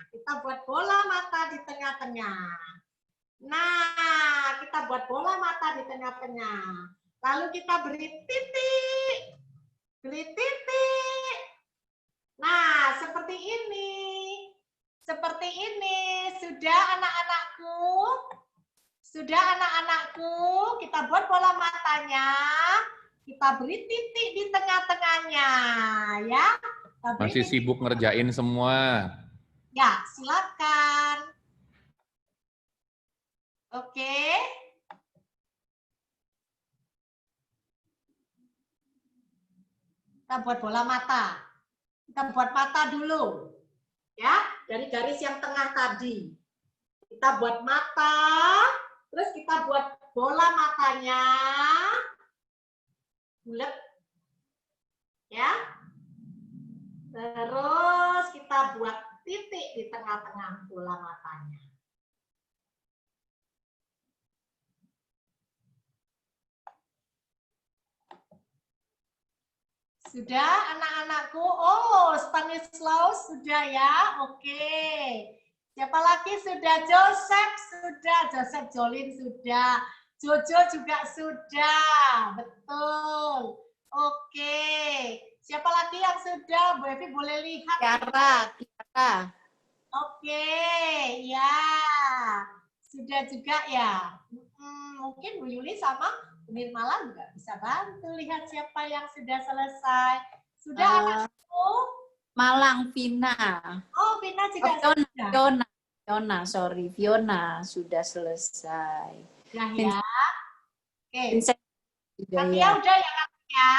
Kita buat bola mata di tengah-tengah. Nah, kita buat bola mata di tengah-tengah. Lalu kita beri titik. Beri titik. Nah, seperti ini. Seperti ini. Sudah anak-anakku? Sudah anak-anakku? Kita buat bola matanya. Kita beri titik di tengah-tengahnya, ya. Masih sibuk ngerjain semua. Ya, silakan. Oke. Kita buat bola mata. Kita buat mata dulu. Ya, dari garis yang tengah tadi. Kita buat mata, terus kita buat bola matanya. Bulat. Ya. Terus kita buat titik di tengah-tengah bola matanya. Sudah anak-anakku? Oh, Stanislaus sudah ya? Oke. Siapa lagi sudah? Joseph sudah. Joseph Jolin sudah. Jojo juga sudah. Betul. Oke. Siapa lagi yang sudah? Bu Evi boleh lihat. Kiara. Oke. Ya. Sudah juga ya. Mungkin Bu Yuli sama Bu Nirmala juga bisa bantu lihat siapa yang sudah selesai. Sudah anakku? Malang, Vina. Oh, Vina juga sudah. Fiona sudah selesai. Ya. Oke. Juga Katia ya. udah ya Katia?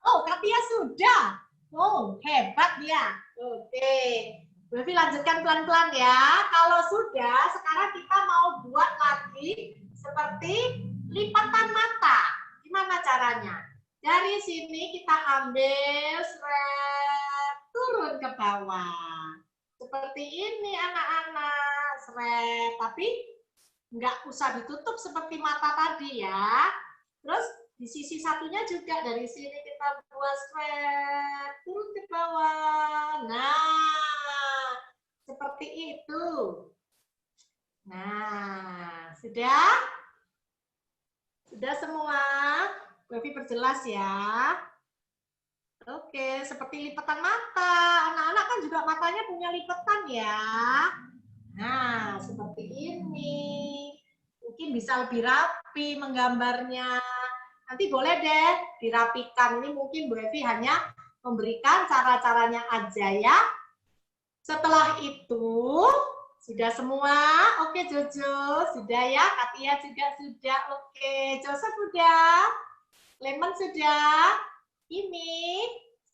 Oh, Katia sudah. Oh, hebat dia. Oke. Berarti lanjutkan pelan-pelan ya. Kalau sudah, sekarang kita mau buat lagi seperti lipatan mata. Gimana caranya? Dari sini kita ambil seret, turun ke bawah. Seperti ini anak-anak, seret. Tapi nggak usah ditutup seperti mata tadi ya. Terus di sisi satunya juga dari sini kita buat seret, turun ke bawah. Nah, seperti itu. Nah, sudah? Sudah semua? Baby perjelas ya. Oke, seperti lipatan mata. Anak-anak kan juga matanya punya lipatan ya. Nah, seperti ini. Mungkin bisa lebih rapi menggambarnya. Nanti boleh deh dirapikan. Ini mungkin Bu Evi hanya memberikan cara-caranya aja ya. Setelah itu, sudah semua? Oke, Jojo. Sudah ya? Katia juga sudah. Oke, Joseph sudah. Lemon sudah. Ini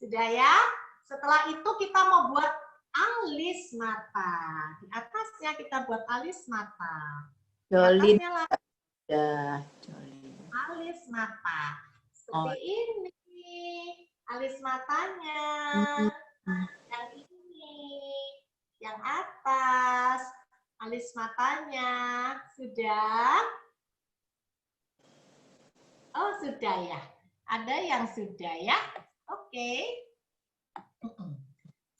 Sudah ya? Setelah itu kita mau buat alis mata. Di atasnya kita buat alis mata. Di Jolin atasnya lagi udah. Jolin. alis mata. Seperti Oh. ini. Alis matanya. Yang ini. Yang atas. Alis matanya. Sudah? Oh, sudah ya. Ada yang sudah ya? Oke.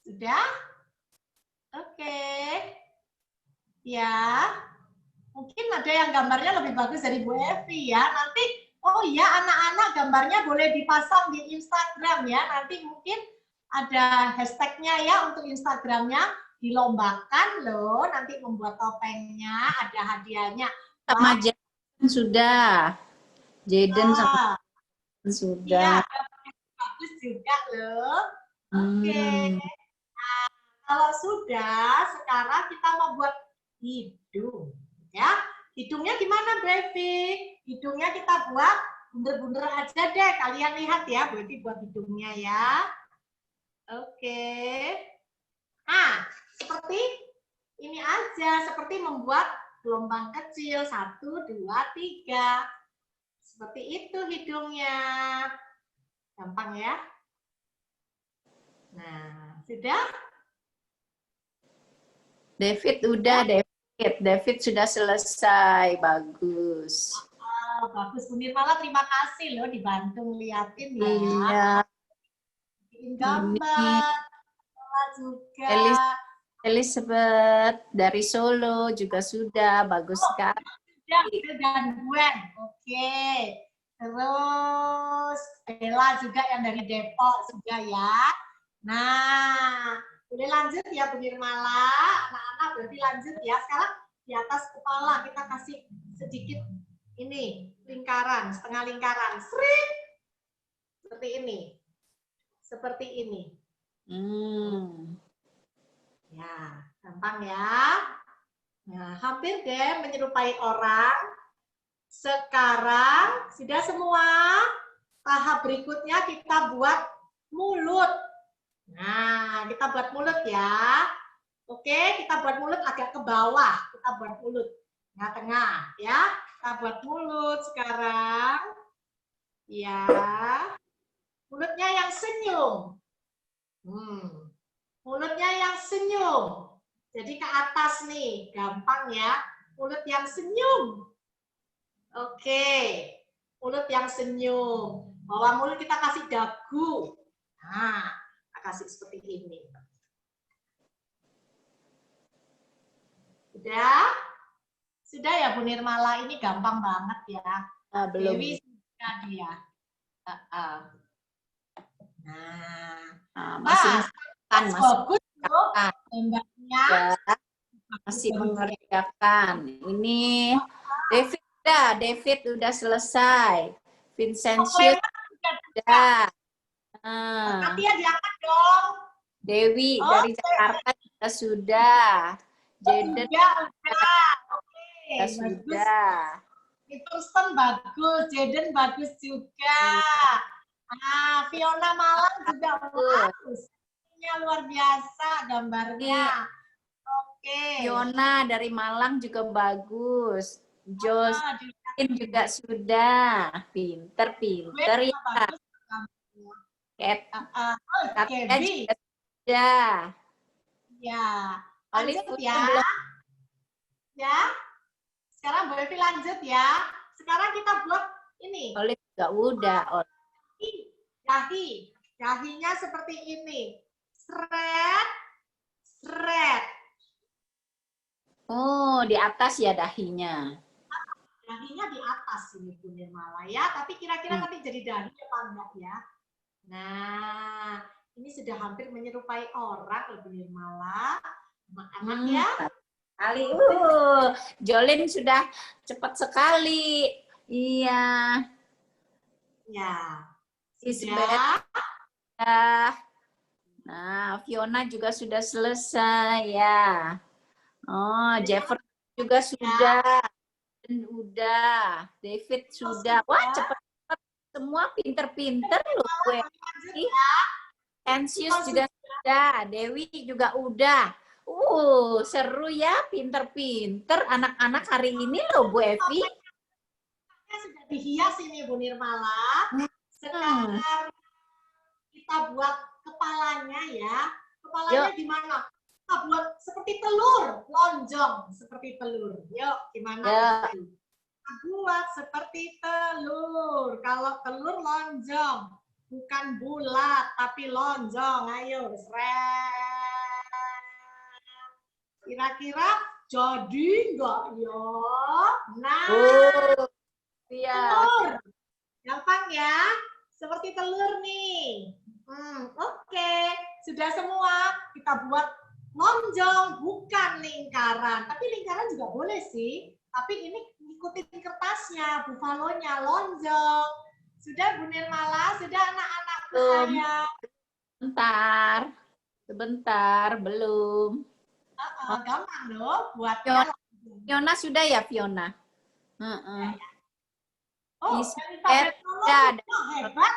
Sudah? Oke. Ya. Mungkin ada yang gambarnya lebih bagus dari Bu Evi ya. Nanti, oh iya, anak-anak gambarnya boleh dipasang di Instagram ya. Nanti mungkin ada hashtagnya ya untuk Instagramnya. Dilombakan loh, nanti membuat topengnya, ada hadiahnya. Sama Jaden sudah. Jaden sama sudah. Iya, bagus juga loh. Oke. Nah, kalau sudah, sekarang kita mau buat hidung. Ya, hidungnya gimana, Brevi? Hidungnya kita buat bunder-bunder aja deh. Kalian lihat ya, Brevi buat hidungnya ya. Oke. Nah, seperti ini aja, seperti membuat gelombang kecil 1, 2, 3. Seperti itu hidungnya. Gampang ya. Nah, sudah? David udah, David sudah selesai. Bagus. Oh, bagus, Bu Nirmala, terima kasih loh dibantu ngeliatin ya. Iya. Bikin gambar. Juga. Elizabeth dari Solo juga sudah. Bagus sekali. Dan Gwen. Oke. Terus Bella juga yang dari Depok juga ya. Nah, boleh lanjut ya Bu Nirmala. Anak-anak berarti lanjut ya. Sekarang di atas kepala kita kasih sedikit ini lingkaran, setengah lingkaran. Sering. Seperti ini. Seperti ini. Ya, gampang ya. Nah, hampir deh menyerupai orang. Sekarang sudah semua. Tahap berikutnya kita buat mulut. Nah, kita buat mulut ya. Oke, kita buat mulut agak ke bawah. Kita buat mulut tengah-tengah ya. Kita buat mulut sekarang. Ya. Mulutnya yang senyum. Mulutnya yang senyum. Jadi ke atas nih, gampang ya. Mulut yang senyum. Oke, mulut yang senyum. Bawah mulut kita kasih dagu. Nah, kita kasih seperti ini. Sudah? Sudah ya Bu Nirmala, ini gampang banget ya. Belum. Dewi sudah dia. Nah, masih bagus loh gambarnya. Masih mengerjakan. Ini David udah selesai. Vincentius sudah. Nanti ya diangkat dong. Dewi dari Jakarta juga sudah. Jaden sudah. Peterson bagus, Jaden bagus juga. Fiona Malang juga bagus. Ini luar biasa gambarnya. Oke. Fiona dari Malang juga bagus. Josephine juga sudah. Pinter ya. Katanya juga sudah. Ya. Lanjut ya. Ya. Sekarang Bu Evi lanjut ya. Sekarang kita buat ini. Olive juga udah. Dahi. Dahinya seperti ini. Seret. Seret. Oh, di atas ya dahinya. Dahinya di atas ini Bu Nirmala ya. Tapi kira-kira nanti jadi dahi apa enggak ya? Nah, ini sudah hampir menyerupai orang Bu Nirmala. Anak-anak ya. Kali. Jolin sudah cepat sekali. Iya. Ya. Sudah. Nah, Fiona juga sudah selesai ya. Oh, Jefferson juga sudah. Dan udah. David sudah. Wah, cepat-cepat. Semua pinter-pinter loh gue. Vincentius juga sudah, Dewi juga udah. Seru ya, pinter-pinter anak-anak hari ini loh Bu Evi. Sudah dihias ini Bu Nirmala. Sekarang kita buat kepalanya ya. Kepalanya gimana? Kita buat seperti telur, lonjong seperti telur. Yuk, gimana? Kita buat seperti telur. Kalau telur lonjong, bukan bulat tapi lonjong. Ayo, kira-kira jadi enggak ya? Nah, telur. Gampang ya? Seperti telur nih. Oke. Sudah semua. Kita buat lonjong, bukan lingkaran. Tapi lingkaran juga boleh sih. Tapi ini ikutin kertasnya, bufalonya, lonjong. Sudah Bu Nirmala? Sudah anak-anak saya? Sebentar, belum. Gampang loh buatnya. Fiona sudah ya, Fiona? Oh, Elizabeth sudah. Hebat.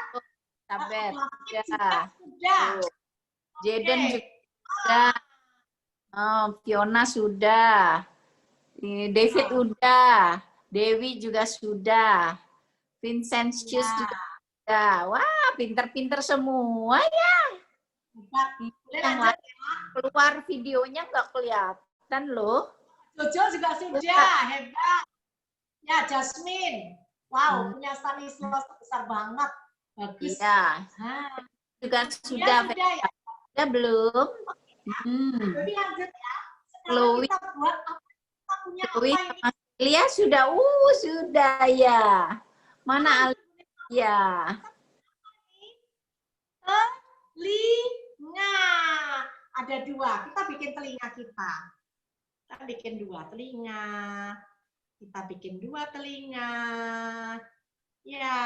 Elizabeth Sudah. Jaden juga sudah. Fiona sudah. David udah. Dewi juga sudah. Vincentius juga sudah. Wah, pinter-pinter semua ya. Yang lain keluar videonya nggak kelihatan loh. Jojo juga sudah. Hebat. Ya, Jasmine. Wow, punya Stanislas besar banget. Bagus. Iya. Juga sudah. Ya. Sudah belum? Jadi lanjut ya. Sekarang Chloe. kita buat apa? Kita punya Chloe apa ini? sama Alia sudah. Sudah ya. Mana Alia? Telinga. Ada dua. Kita bikin telinga kita. Kita bikin dua telinga. Kita bikin dua telinga. Ya,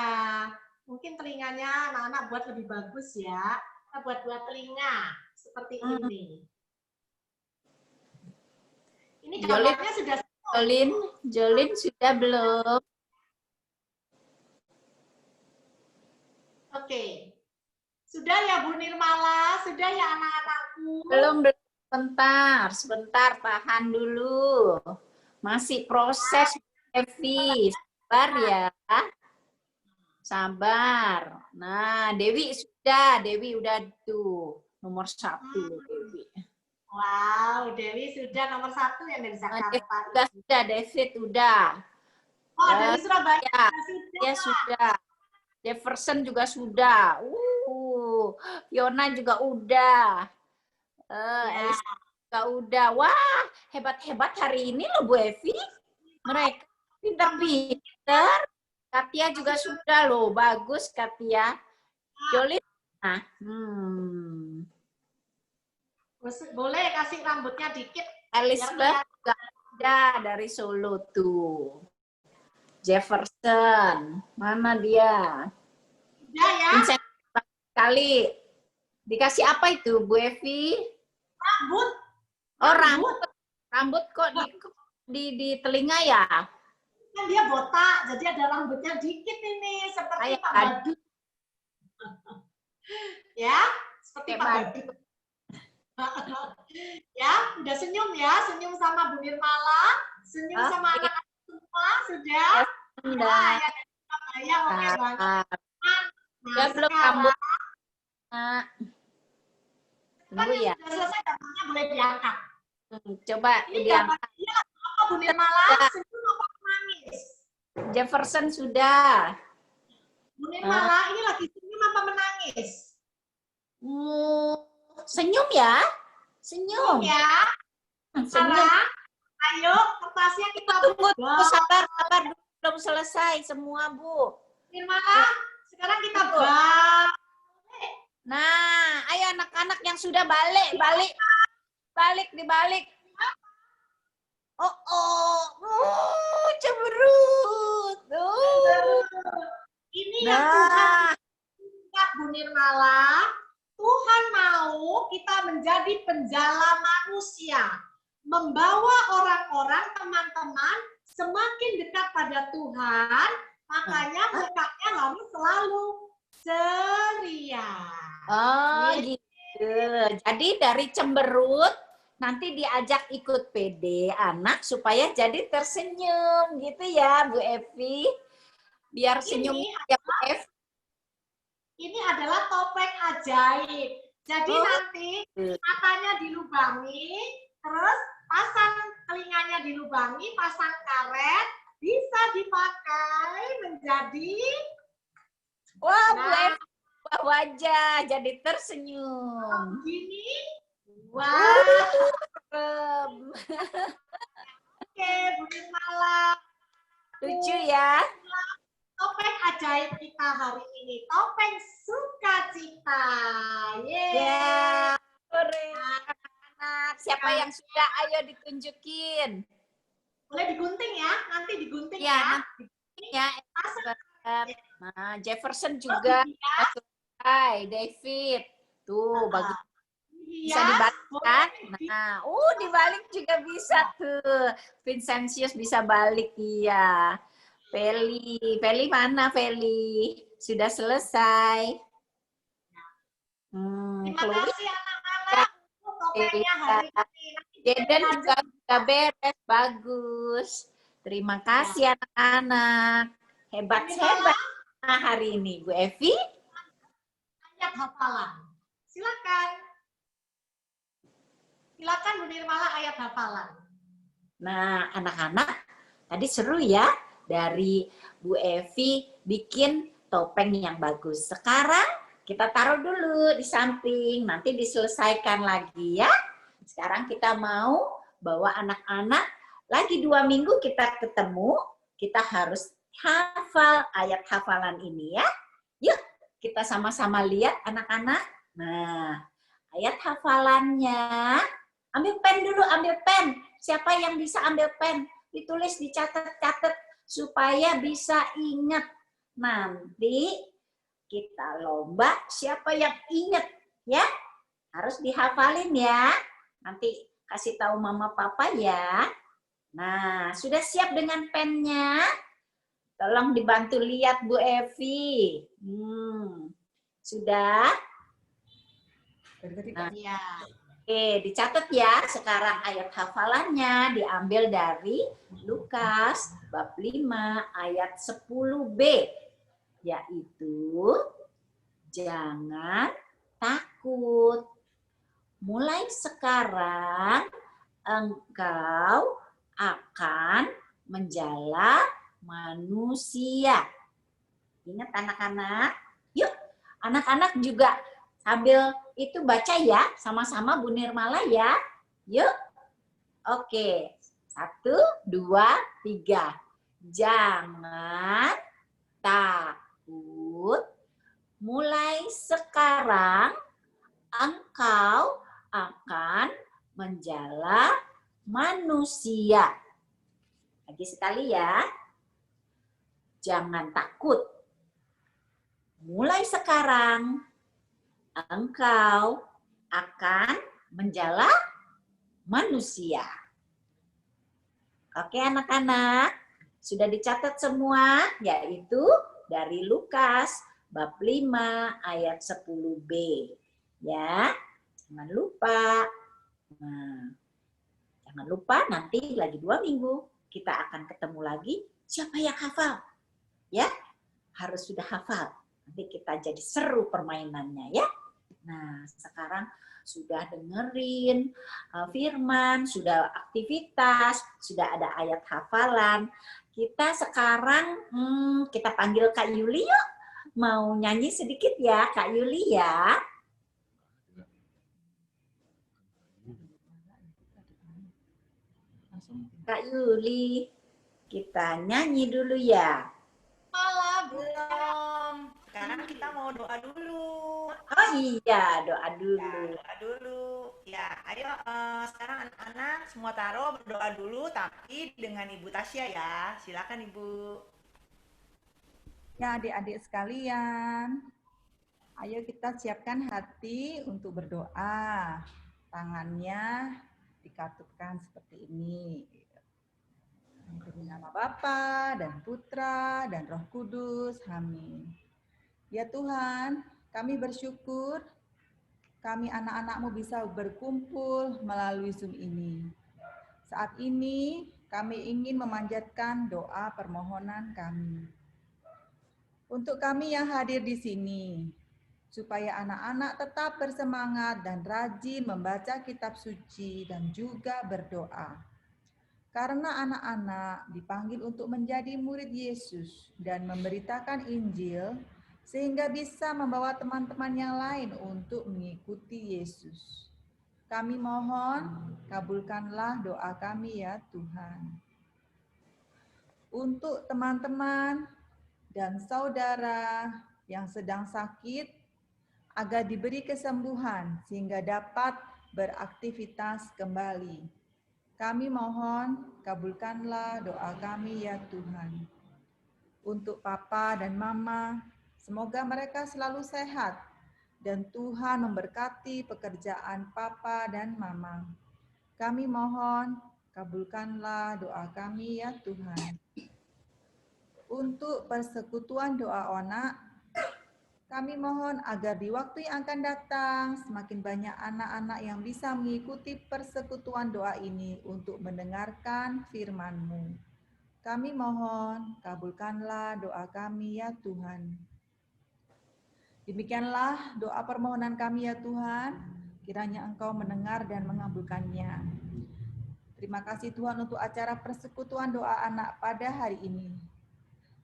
mungkin telinganya anak-anak buat lebih bagus ya. Kita buat dua telinga seperti ini. Ini gambarnya sudah. Jolin sudah belum? Oke. Sudah ya Bu Nirmala? Sudah ya anak-anakku? Belum. Sebentar, tahan dulu. Masih proses, Evi. Sabar ya. Sabar. Nah, Dewi udah tuh. Nomor 1, Dewi. Wow, Dewi sudah nomor 1 yang dari Jakarta. Sudah, David udah. Oh, dari Surabaya Ya sudah. Jefferson juga sudah. Fiona juga udah. Elisa juga udah. Wah, hebat-hebat hari ini loh Bu Evi. Mereka pintar-pintar. Katia juga sudah loh. Bagus Katia. Jolin. Nah, Boleh kasih rambutnya dikit. Elizabeth juga udah dari Solo tuh. Jefferson. Mana dia? Udah ya. Vincent kali. Dikasih apa itu, Bu Evi? Rambut. Oh, rambut kok di telinga ya? Kan dia botak, jadi ada rambutnya dikit ini, seperti Pak Badut. Ya, seperti Pak Badut. Ya, udah senyum ya, senyum sama Bu Nirmala, senyum sama anak-anak semua, sudah? Sudah. Ya, oke banget. Nah, belum rambut. Tunggu ya. Sudah selesai, gambarnya boleh diangkat. Coba diangkat. Apa Bu Nirmala? Senyum apa menangis? Jefferson sudah. Bu Nirmala, ini lagi senyum apa menangis? Senyum ya? Senyum. Ya. Sekarang, ayo kertasnya kita tunggu, sabar belum selesai semua Bu. Nirmala, sekarang kita balik. Nah, ayo anak-anak yang sudah balik dibalik. Cemberut. Ini yang Tuhan Bu Nirmala. Tuhan mau kita menjadi penjala manusia, membawa orang-orang, teman-teman semakin dekat pada Tuhan, makanya mukanya harus selalu ceria. Oh, gitu. Jadi dari cemberut nanti diajak ikut PD anak supaya jadi tersenyum gitu ya, Bu Evi. Biar senyum ya, Bu Evi. Ini adalah topeng ajaib. Jadi Oh. nanti matanya dilubangi, terus pasang telinganya dilubangi, pasang karet, bisa dipakai menjadi Wah, Bu Evi ubah wajah jadi tersenyum. gini. Wah. Serem. Oke, Bu Nirmala. Lucu ya. Topeng ajaib kita hari ini, topeng sukacita. Yeay. Ya, keren. Anak, siapa yang suka? Ayo ditunjukin. Boleh digunting ya, nanti digunting Ya, ya. nanti ya. Nah, Jefferson Oh, juga. iya. Hai, David. Tuh, bagus. Bisa Iya, dibalik kan? boleh. Nah, dibalik juga bisa tuh. Vincentius bisa balik, iya. Feli mana Feli? Sudah selesai. Terima Chloe, kasih anak-anak untuk topengnya hari ini. Jaden juga sudah beres, bagus. Terima kasih anak-anak. Hebat-hebat hari ini, Bu Evi. Ayat hafalan. Silakan. Silakan Bu Nirmala, ayat hafalan. Nah, anak-anak, tadi seru ya dari Bu Evi bikin topeng yang bagus. Sekarang kita taruh dulu di samping, nanti diselesaikan lagi ya. Sekarang kita mau bawa anak-anak, lagi 2 minggu kita ketemu, kita harus hafal ayat hafalan ini ya. Yuk, kita sama-sama lihat anak-anak. Nah, ayat hafalannya, ambil pen dulu, ambil pen. Siapa yang bisa ambil pen? Ditulis, dicatat-catat supaya bisa ingat. Nanti kita lomba siapa yang ingat ya. Harus dihafalin ya. Nanti kasih tahu mama papa ya. Nah, sudah siap dengan pennya? Tolong dibantu lihat Bu Evi. Sudah? Nah, Iya. Oke, dicatat ya. Sekarang ayat hafalannya diambil dari Lukas bab 5 ayat 10b. Yaitu, jangan takut. Mulai sekarang engkau akan menjala manusia. Ingat anak-anak? Yuk, anak-anak juga sambil itu baca ya, sama-sama Bu Nirmala ya. Yuk. Oke. 1, 2, 3. Jangan takut. Mulai sekarang engkau akan menjala manusia. Lagi sekali ya. Jangan takut. Mulai sekarang engkau akan menjala manusia. Oke anak-anak, sudah dicatat semua, yaitu dari Lukas bab 5 ayat 10b. Ya, jangan lupa. Nah, jangan lupa nanti lagi 2 minggu kita akan ketemu lagi. Siapa yang hafal? Ya, harus sudah hafal. Nanti kita jadi seru permainannya ya. Nah, sekarang sudah dengerin firman, sudah aktivitas, sudah ada ayat hafalan. Kita sekarang kita panggil Kak Yuli yuk. Mau nyanyi sedikit ya, Kak Yuli ya. Kak Yuli, kita nyanyi dulu ya. Belum. Sekarang kita mau doa dulu. Oh iya, doa dulu. Ya, doa dulu. Ya, ayo sekarang anak-anak semua taruh berdoa dulu, tapi dengan Ibu Tasya ya. Silakan Ibu. Ya, adik-adik sekalian, ayo kita siapkan hati untuk berdoa. Tangannya dikatupkan seperti ini. Demi nama Bapa dan Putra dan Roh Kudus. Amin. Ya Tuhan, kami bersyukur kami anak-anakmu bisa berkumpul melalui Zoom ini. Saat ini kami ingin memanjatkan doa permohonan kami. Untuk kami yang hadir di sini, supaya anak-anak tetap bersemangat dan rajin membaca kitab suci dan juga berdoa. Karena anak-anak dipanggil untuk menjadi murid Yesus dan memberitakan Injil, sehingga bisa membawa teman-teman yang lain untuk mengikuti Yesus. Kami mohon, kabulkanlah doa kami ya Tuhan. Untuk teman-teman dan saudara yang sedang sakit, agar diberi kesembuhan sehingga dapat beraktivitas kembali. Kami mohon, kabulkanlah doa kami ya Tuhan. Untuk Papa dan Mama, semoga mereka selalu sehat dan Tuhan memberkati pekerjaan Papa dan Mama. Kami mohon, kabulkanlah doa kami ya Tuhan. Untuk persekutuan doa anak, kami mohon agar di waktu yang akan datang semakin banyak anak-anak yang bisa mengikuti persekutuan doa ini untuk mendengarkan firman-Mu. Kami mohon, kabulkanlah doa kami ya Tuhan. Demikianlah doa permohonan kami ya Tuhan, kiranya Engkau mendengar dan mengabulkannya. Terima kasih Tuhan untuk acara persekutuan doa anak pada hari ini.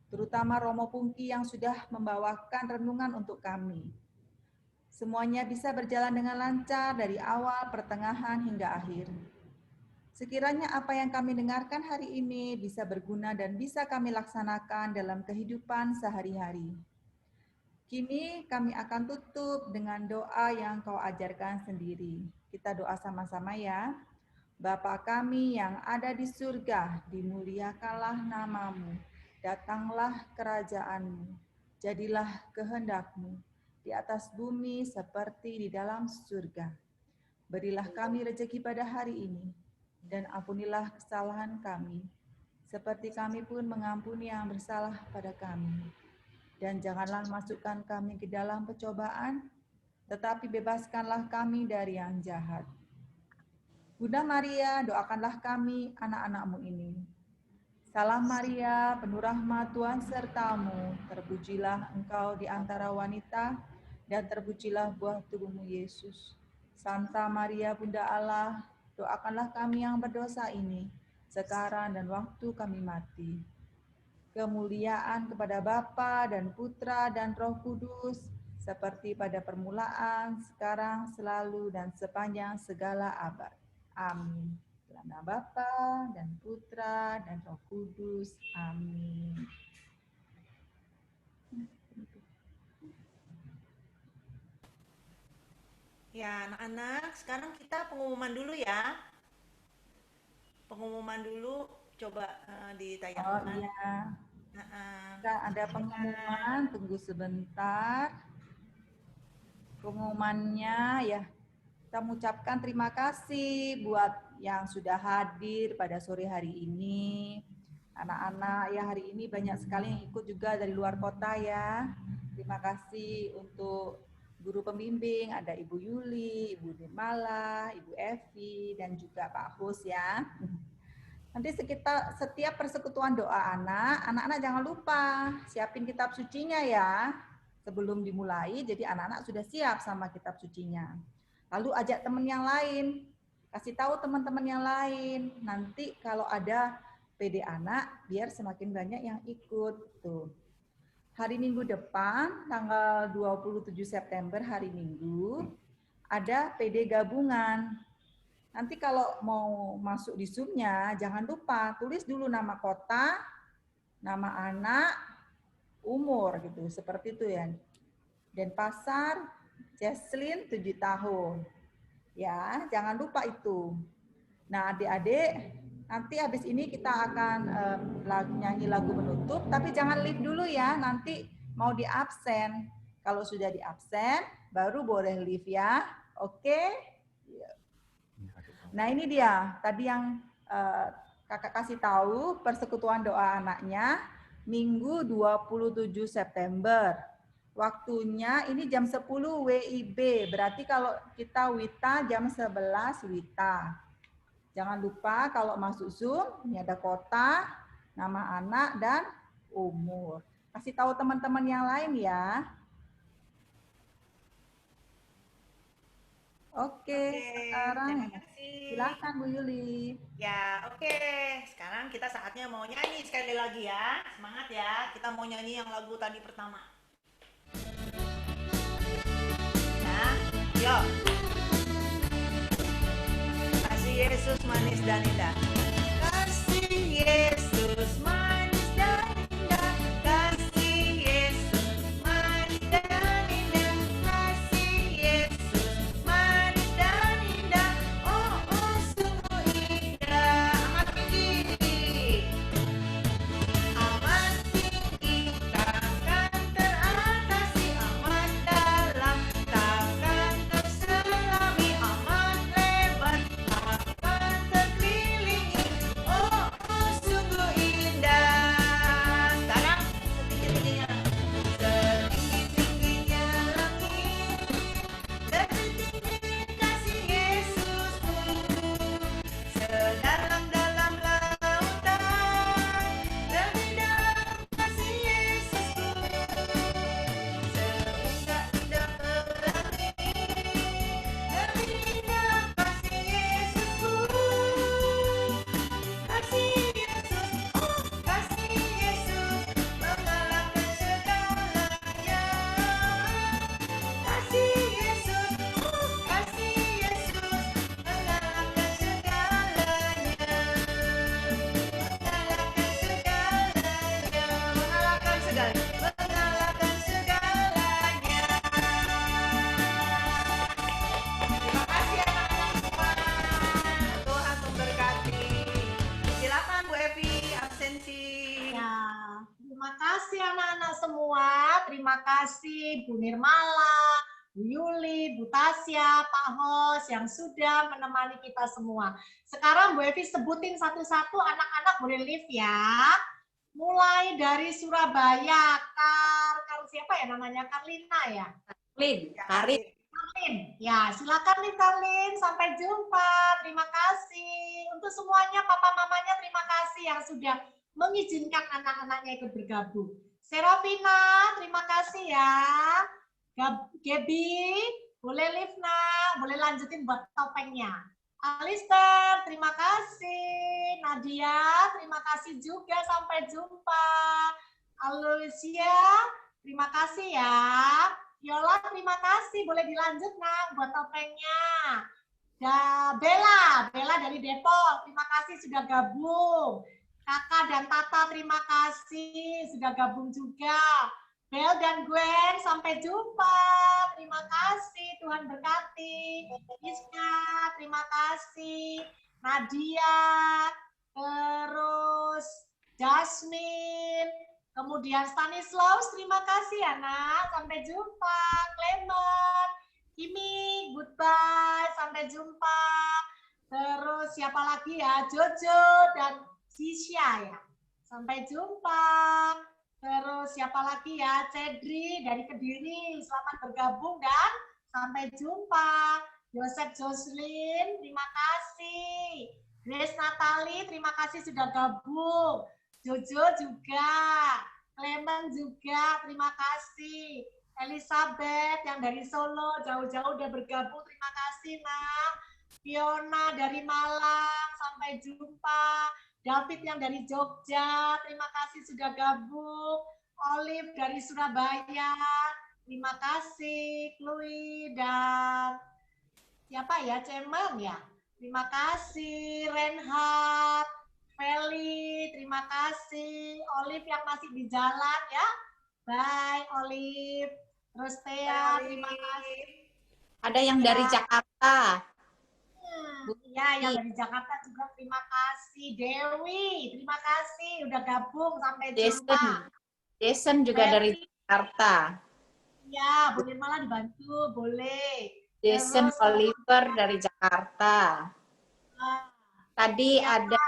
Terutama Romo Pungki yang sudah membawakan renungan untuk kami. Semuanya bisa berjalan dengan lancar dari awal, pertengahan, hingga akhir. Sekiranya apa yang kami dengarkan hari ini bisa berguna dan bisa kami laksanakan dalam kehidupan sehari-hari. Kini kami akan tutup dengan doa yang Kau ajarkan sendiri. Kita doa sama-sama ya. Bapa kami yang ada di surga, dimuliakanlah nama-Mu. Datanglah kerajaan-Mu, jadilah kehendak-Mu di atas bumi seperti di dalam surga. Berilah kami rezeki pada hari ini, dan ampunilah kesalahan kami, seperti kami pun mengampuni yang bersalah pada kami. Dan janganlah masukkan kami ke dalam pencobaan, tetapi bebaskanlah kami dari yang jahat. Bunda Maria, doakanlah kami anak-anak-Mu ini. Salam Maria, penuh rahmat Tuhan sertamu, terpujilah engkau di antara wanita, dan terpujilah buah tubuhmu Yesus. Santa Maria Bunda Allah, doakanlah kami yang berdosa ini, sekarang dan waktu kami mati. Kemuliaan kepada Bapa dan Putra dan Roh Kudus, seperti pada permulaan, sekarang, selalu, dan sepanjang segala abad. Amin. Nama Bapa dan Putra dan Roh Kudus. Amin. Ya, anak-anak, sekarang kita pengumuman dulu ya. Pengumuman dulu, coba ditayangkan. Oh iya. Ada pengumuman, tunggu sebentar. Pengumumannya ya, kita mengucapkan terima kasih buat yang sudah hadir pada sore hari ini. Anak-anak ya, hari ini banyak sekali yang ikut juga dari luar kota ya. Terima kasih untuk guru pembimbing, ada Ibu Yuli, Ibu Nirmala, Ibu Evi, dan juga Pak Hus ya. Nanti setiap persekutuan doa anak-anak jangan lupa siapin kitab sucinya ya. Sebelum dimulai, jadi anak-anak sudah siap sama kitab sucinya. Lalu ajak teman yang lain, kasih tahu teman-teman yang lain. Nanti kalau ada PD anak, biar semakin banyak yang ikut. Tuh. Hari Minggu depan, tanggal 27 September, hari Minggu, ada PD gabungan. Nanti kalau mau masuk di Zoom-nya, jangan lupa tulis dulu nama kota, nama anak, umur, gitu. Seperti itu ya. Denpasar, Jesslyn 7 tahun. Ya, jangan lupa itu. Nah, adik-adik, nanti habis ini kita akan nyanyi lagu menutup, tapi jangan leave dulu ya, nanti mau di absen. Kalau sudah di absen, baru boleh leave ya. Oke? Nah, ini dia, tadi yang kakak kasih tahu, persekutuan doa anaknya, Minggu 27 September. Waktunya ini jam 10 WIB. Berarti kalau kita Wita jam 11 Wita. Jangan lupa kalau masuk Zoom, ini ada kota, nama anak, dan umur. Kasih tahu teman-teman yang lain ya. Oke, sekarang terima kasih. silakan Bu Yuli. Ya, oke. Sekarang kita saatnya mau nyanyi sekali lagi ya. Semangat ya. Kita mau nyanyi yang lagu tadi pertama. Nah, yuk. Kasih Yesus manis dan indah. Kasih Yesus manis dan indah. Kasih Yesus manis dan indah. Kasih Yesus manis dan indah. Oh, oh, sungguh indah. Amat tinggi. Amat tinggi, takkan teratasi, amat dalam, takkan terselami, amat lebar, takkan terkelilingi. Oh, oh, sungguh indah. Sekarang setinggi-tingginya, setinggi-tingginya langit, lebih tinggi kasih Yesusku, sedalam-dalam lautan, lebih dalam kasih Yesusku, seindah-indah pelangi, lebih indah kasih Yesusku, kasih Yesus, oh kasih Yesus, mengalahkan segalanya, kasih Yesus, oh kasih Yesus, mengalahkan segalanya, mengalahkan segalanya, mengalahkan segalanya. Terima kasih anak-anak semua. Tuhan memberkati. Silakan Bu Evi, absensi. Ya, terima kasih anak-anak semua. Terima kasih Bu Nirmala, Bu Yuli, Bu Tasya, Pak Hos yang sudah menemani kita semua. Sekarang Bu Evi sebutin satu-satu, anak-anak boleh live ya. Mulai dari Surabaya, siapa ya namanya? Karlina ya? Lin, Karin. Karlin. Ya, silakan nih Karlin. Sampai jumpa. Terima kasih. Untuk semuanya, papa mamanya terima kasih yang sudah mengizinkan anak-anaknya ikut bergabung. Serafina, terima kasih ya. Gaby, boleh live nak, boleh lanjutin buat topengnya. Alistair, terima kasih. Nadia, terima kasih juga. Sampai jumpa. Alicia, terima kasih ya. Viola, terima kasih. Boleh dilanjut nak buat topengnya. Bella dari Depok, terima kasih sudah gabung. Kakak dan Tata, terima kasih sudah gabung juga. Bel dan Gwen, sampai jumpa. Terima kasih, Tuhan berkati. Iska, terima kasih. Nadia, terus Jasmine, kemudian Stanislaus, terima kasih anak. Sampai jumpa. Clement, Kimi, goodbye. Sampai jumpa. Terus siapa lagi ya? Jojo dan Sisya ya. Sampai jumpa. Terus siapa lagi ya? Cedri dari Kediri. Selamat bergabung dan sampai jumpa. Yosef Jocelyn, terima kasih. Grace Natali, terima kasih sudah gabung. Jojo juga. Clement juga, terima kasih. Elizabeth yang dari Solo, jauh-jauh udah bergabung, terima kasih nak. Fiona dari Malang, sampai jumpa. David yang dari Jogja, terima kasih sudah gabung. Olive dari Surabaya, terima kasih. Chloe dan siapa ya? Cemen ya? Terima kasih. Reinhard, Feli, terima kasih. Olive yang masih di jalan ya. Bye Olive. Terus Thea, terima kasih. Ada yang dari Jakarta. Ya, yang dari Jakarta juga terima kasih. Dewi, terima kasih udah gabung sampai jumpa. Jason juga dari Jakarta. Ya, boleh malah dibantu, boleh. Jason Terus, Oliver dari Jakarta. Tadi ada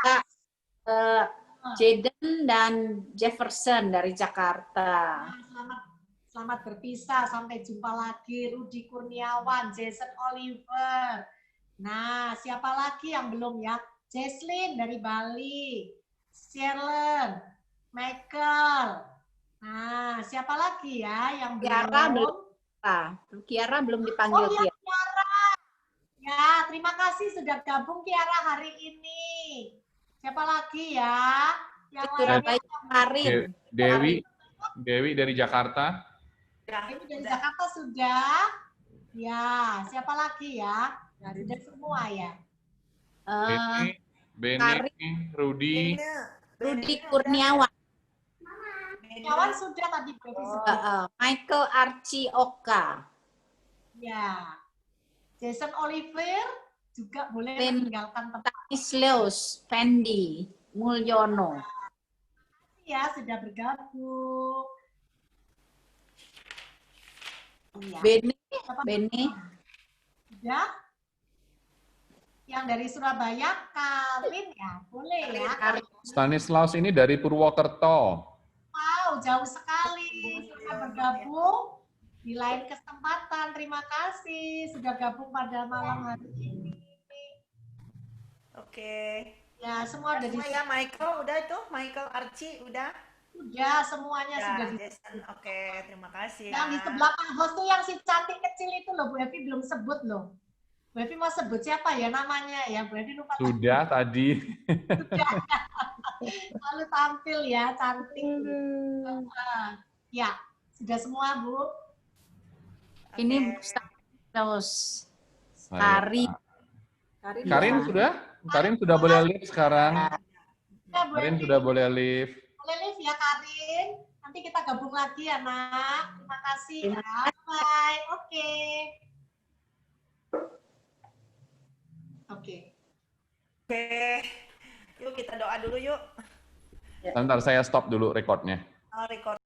Jaden dan Jefferson dari Jakarta. Selamat berpisah, sampai jumpa lagi. Rudi Kurniawan, Jason Oliver. Nah, siapa lagi yang belum ya? Jesslyn dari Bali, Sharon, Michael. Nah, siapa lagi ya yang Kiara belum? Kiara belum Oh dipanggil ya, Kiara. Kiara. Ya, terima kasih sudah gabung Kiara hari ini. Siapa lagi ya? Yang lainnya Karin. Dewi dari Jakarta. Dewi dari Jakarta sudah. Ya, siapa lagi ya? Sudah semua ya. Beni, Rudi. Rudi Kurniawan. Kurniawan sudah tadi Dewi sebut. Michael Archie Oka. Ya. Jason Oliver juga boleh meninggalkan tempat. Isleus, Fendi, Mulyono. Ya, sudah bergabung. Ya. Beni. Sudah? Yang dari Surabaya, Kalin ya, boleh ya. Stanislaus ini dari Purwokerto. Wow, jauh sekali sudah bergabung di lain kesempatan. Terima kasih sudah gabung pada malam hari ini. Oke. Ya, semua udah ya Michael, udah itu? Michael Archie, udah? Sudah, semuanya Ya, sudah. Jason, oke, terima kasih. Yang di sebelah Pak Host tuh yang si cantik kecil itu loh, Bu Evi belum sebut loh. Bu Evi mau sebut siapa ya namanya ya? Bu Evi lupa. Sudah tadi. Sudah. Lalu tampil ya, cantik. Ya, sudah semua, Bu. Ini terus Karin. Karin sudah? Karin sudah boleh live sekarang. Karin sudah boleh live. Boleh live ya, Karin. Nanti kita gabung lagi ya, Nak. Terima kasih ya. Bye. Oke. Oke. Yuk kita doa dulu yuk. Sebentar, saya stop dulu recordnya. Record.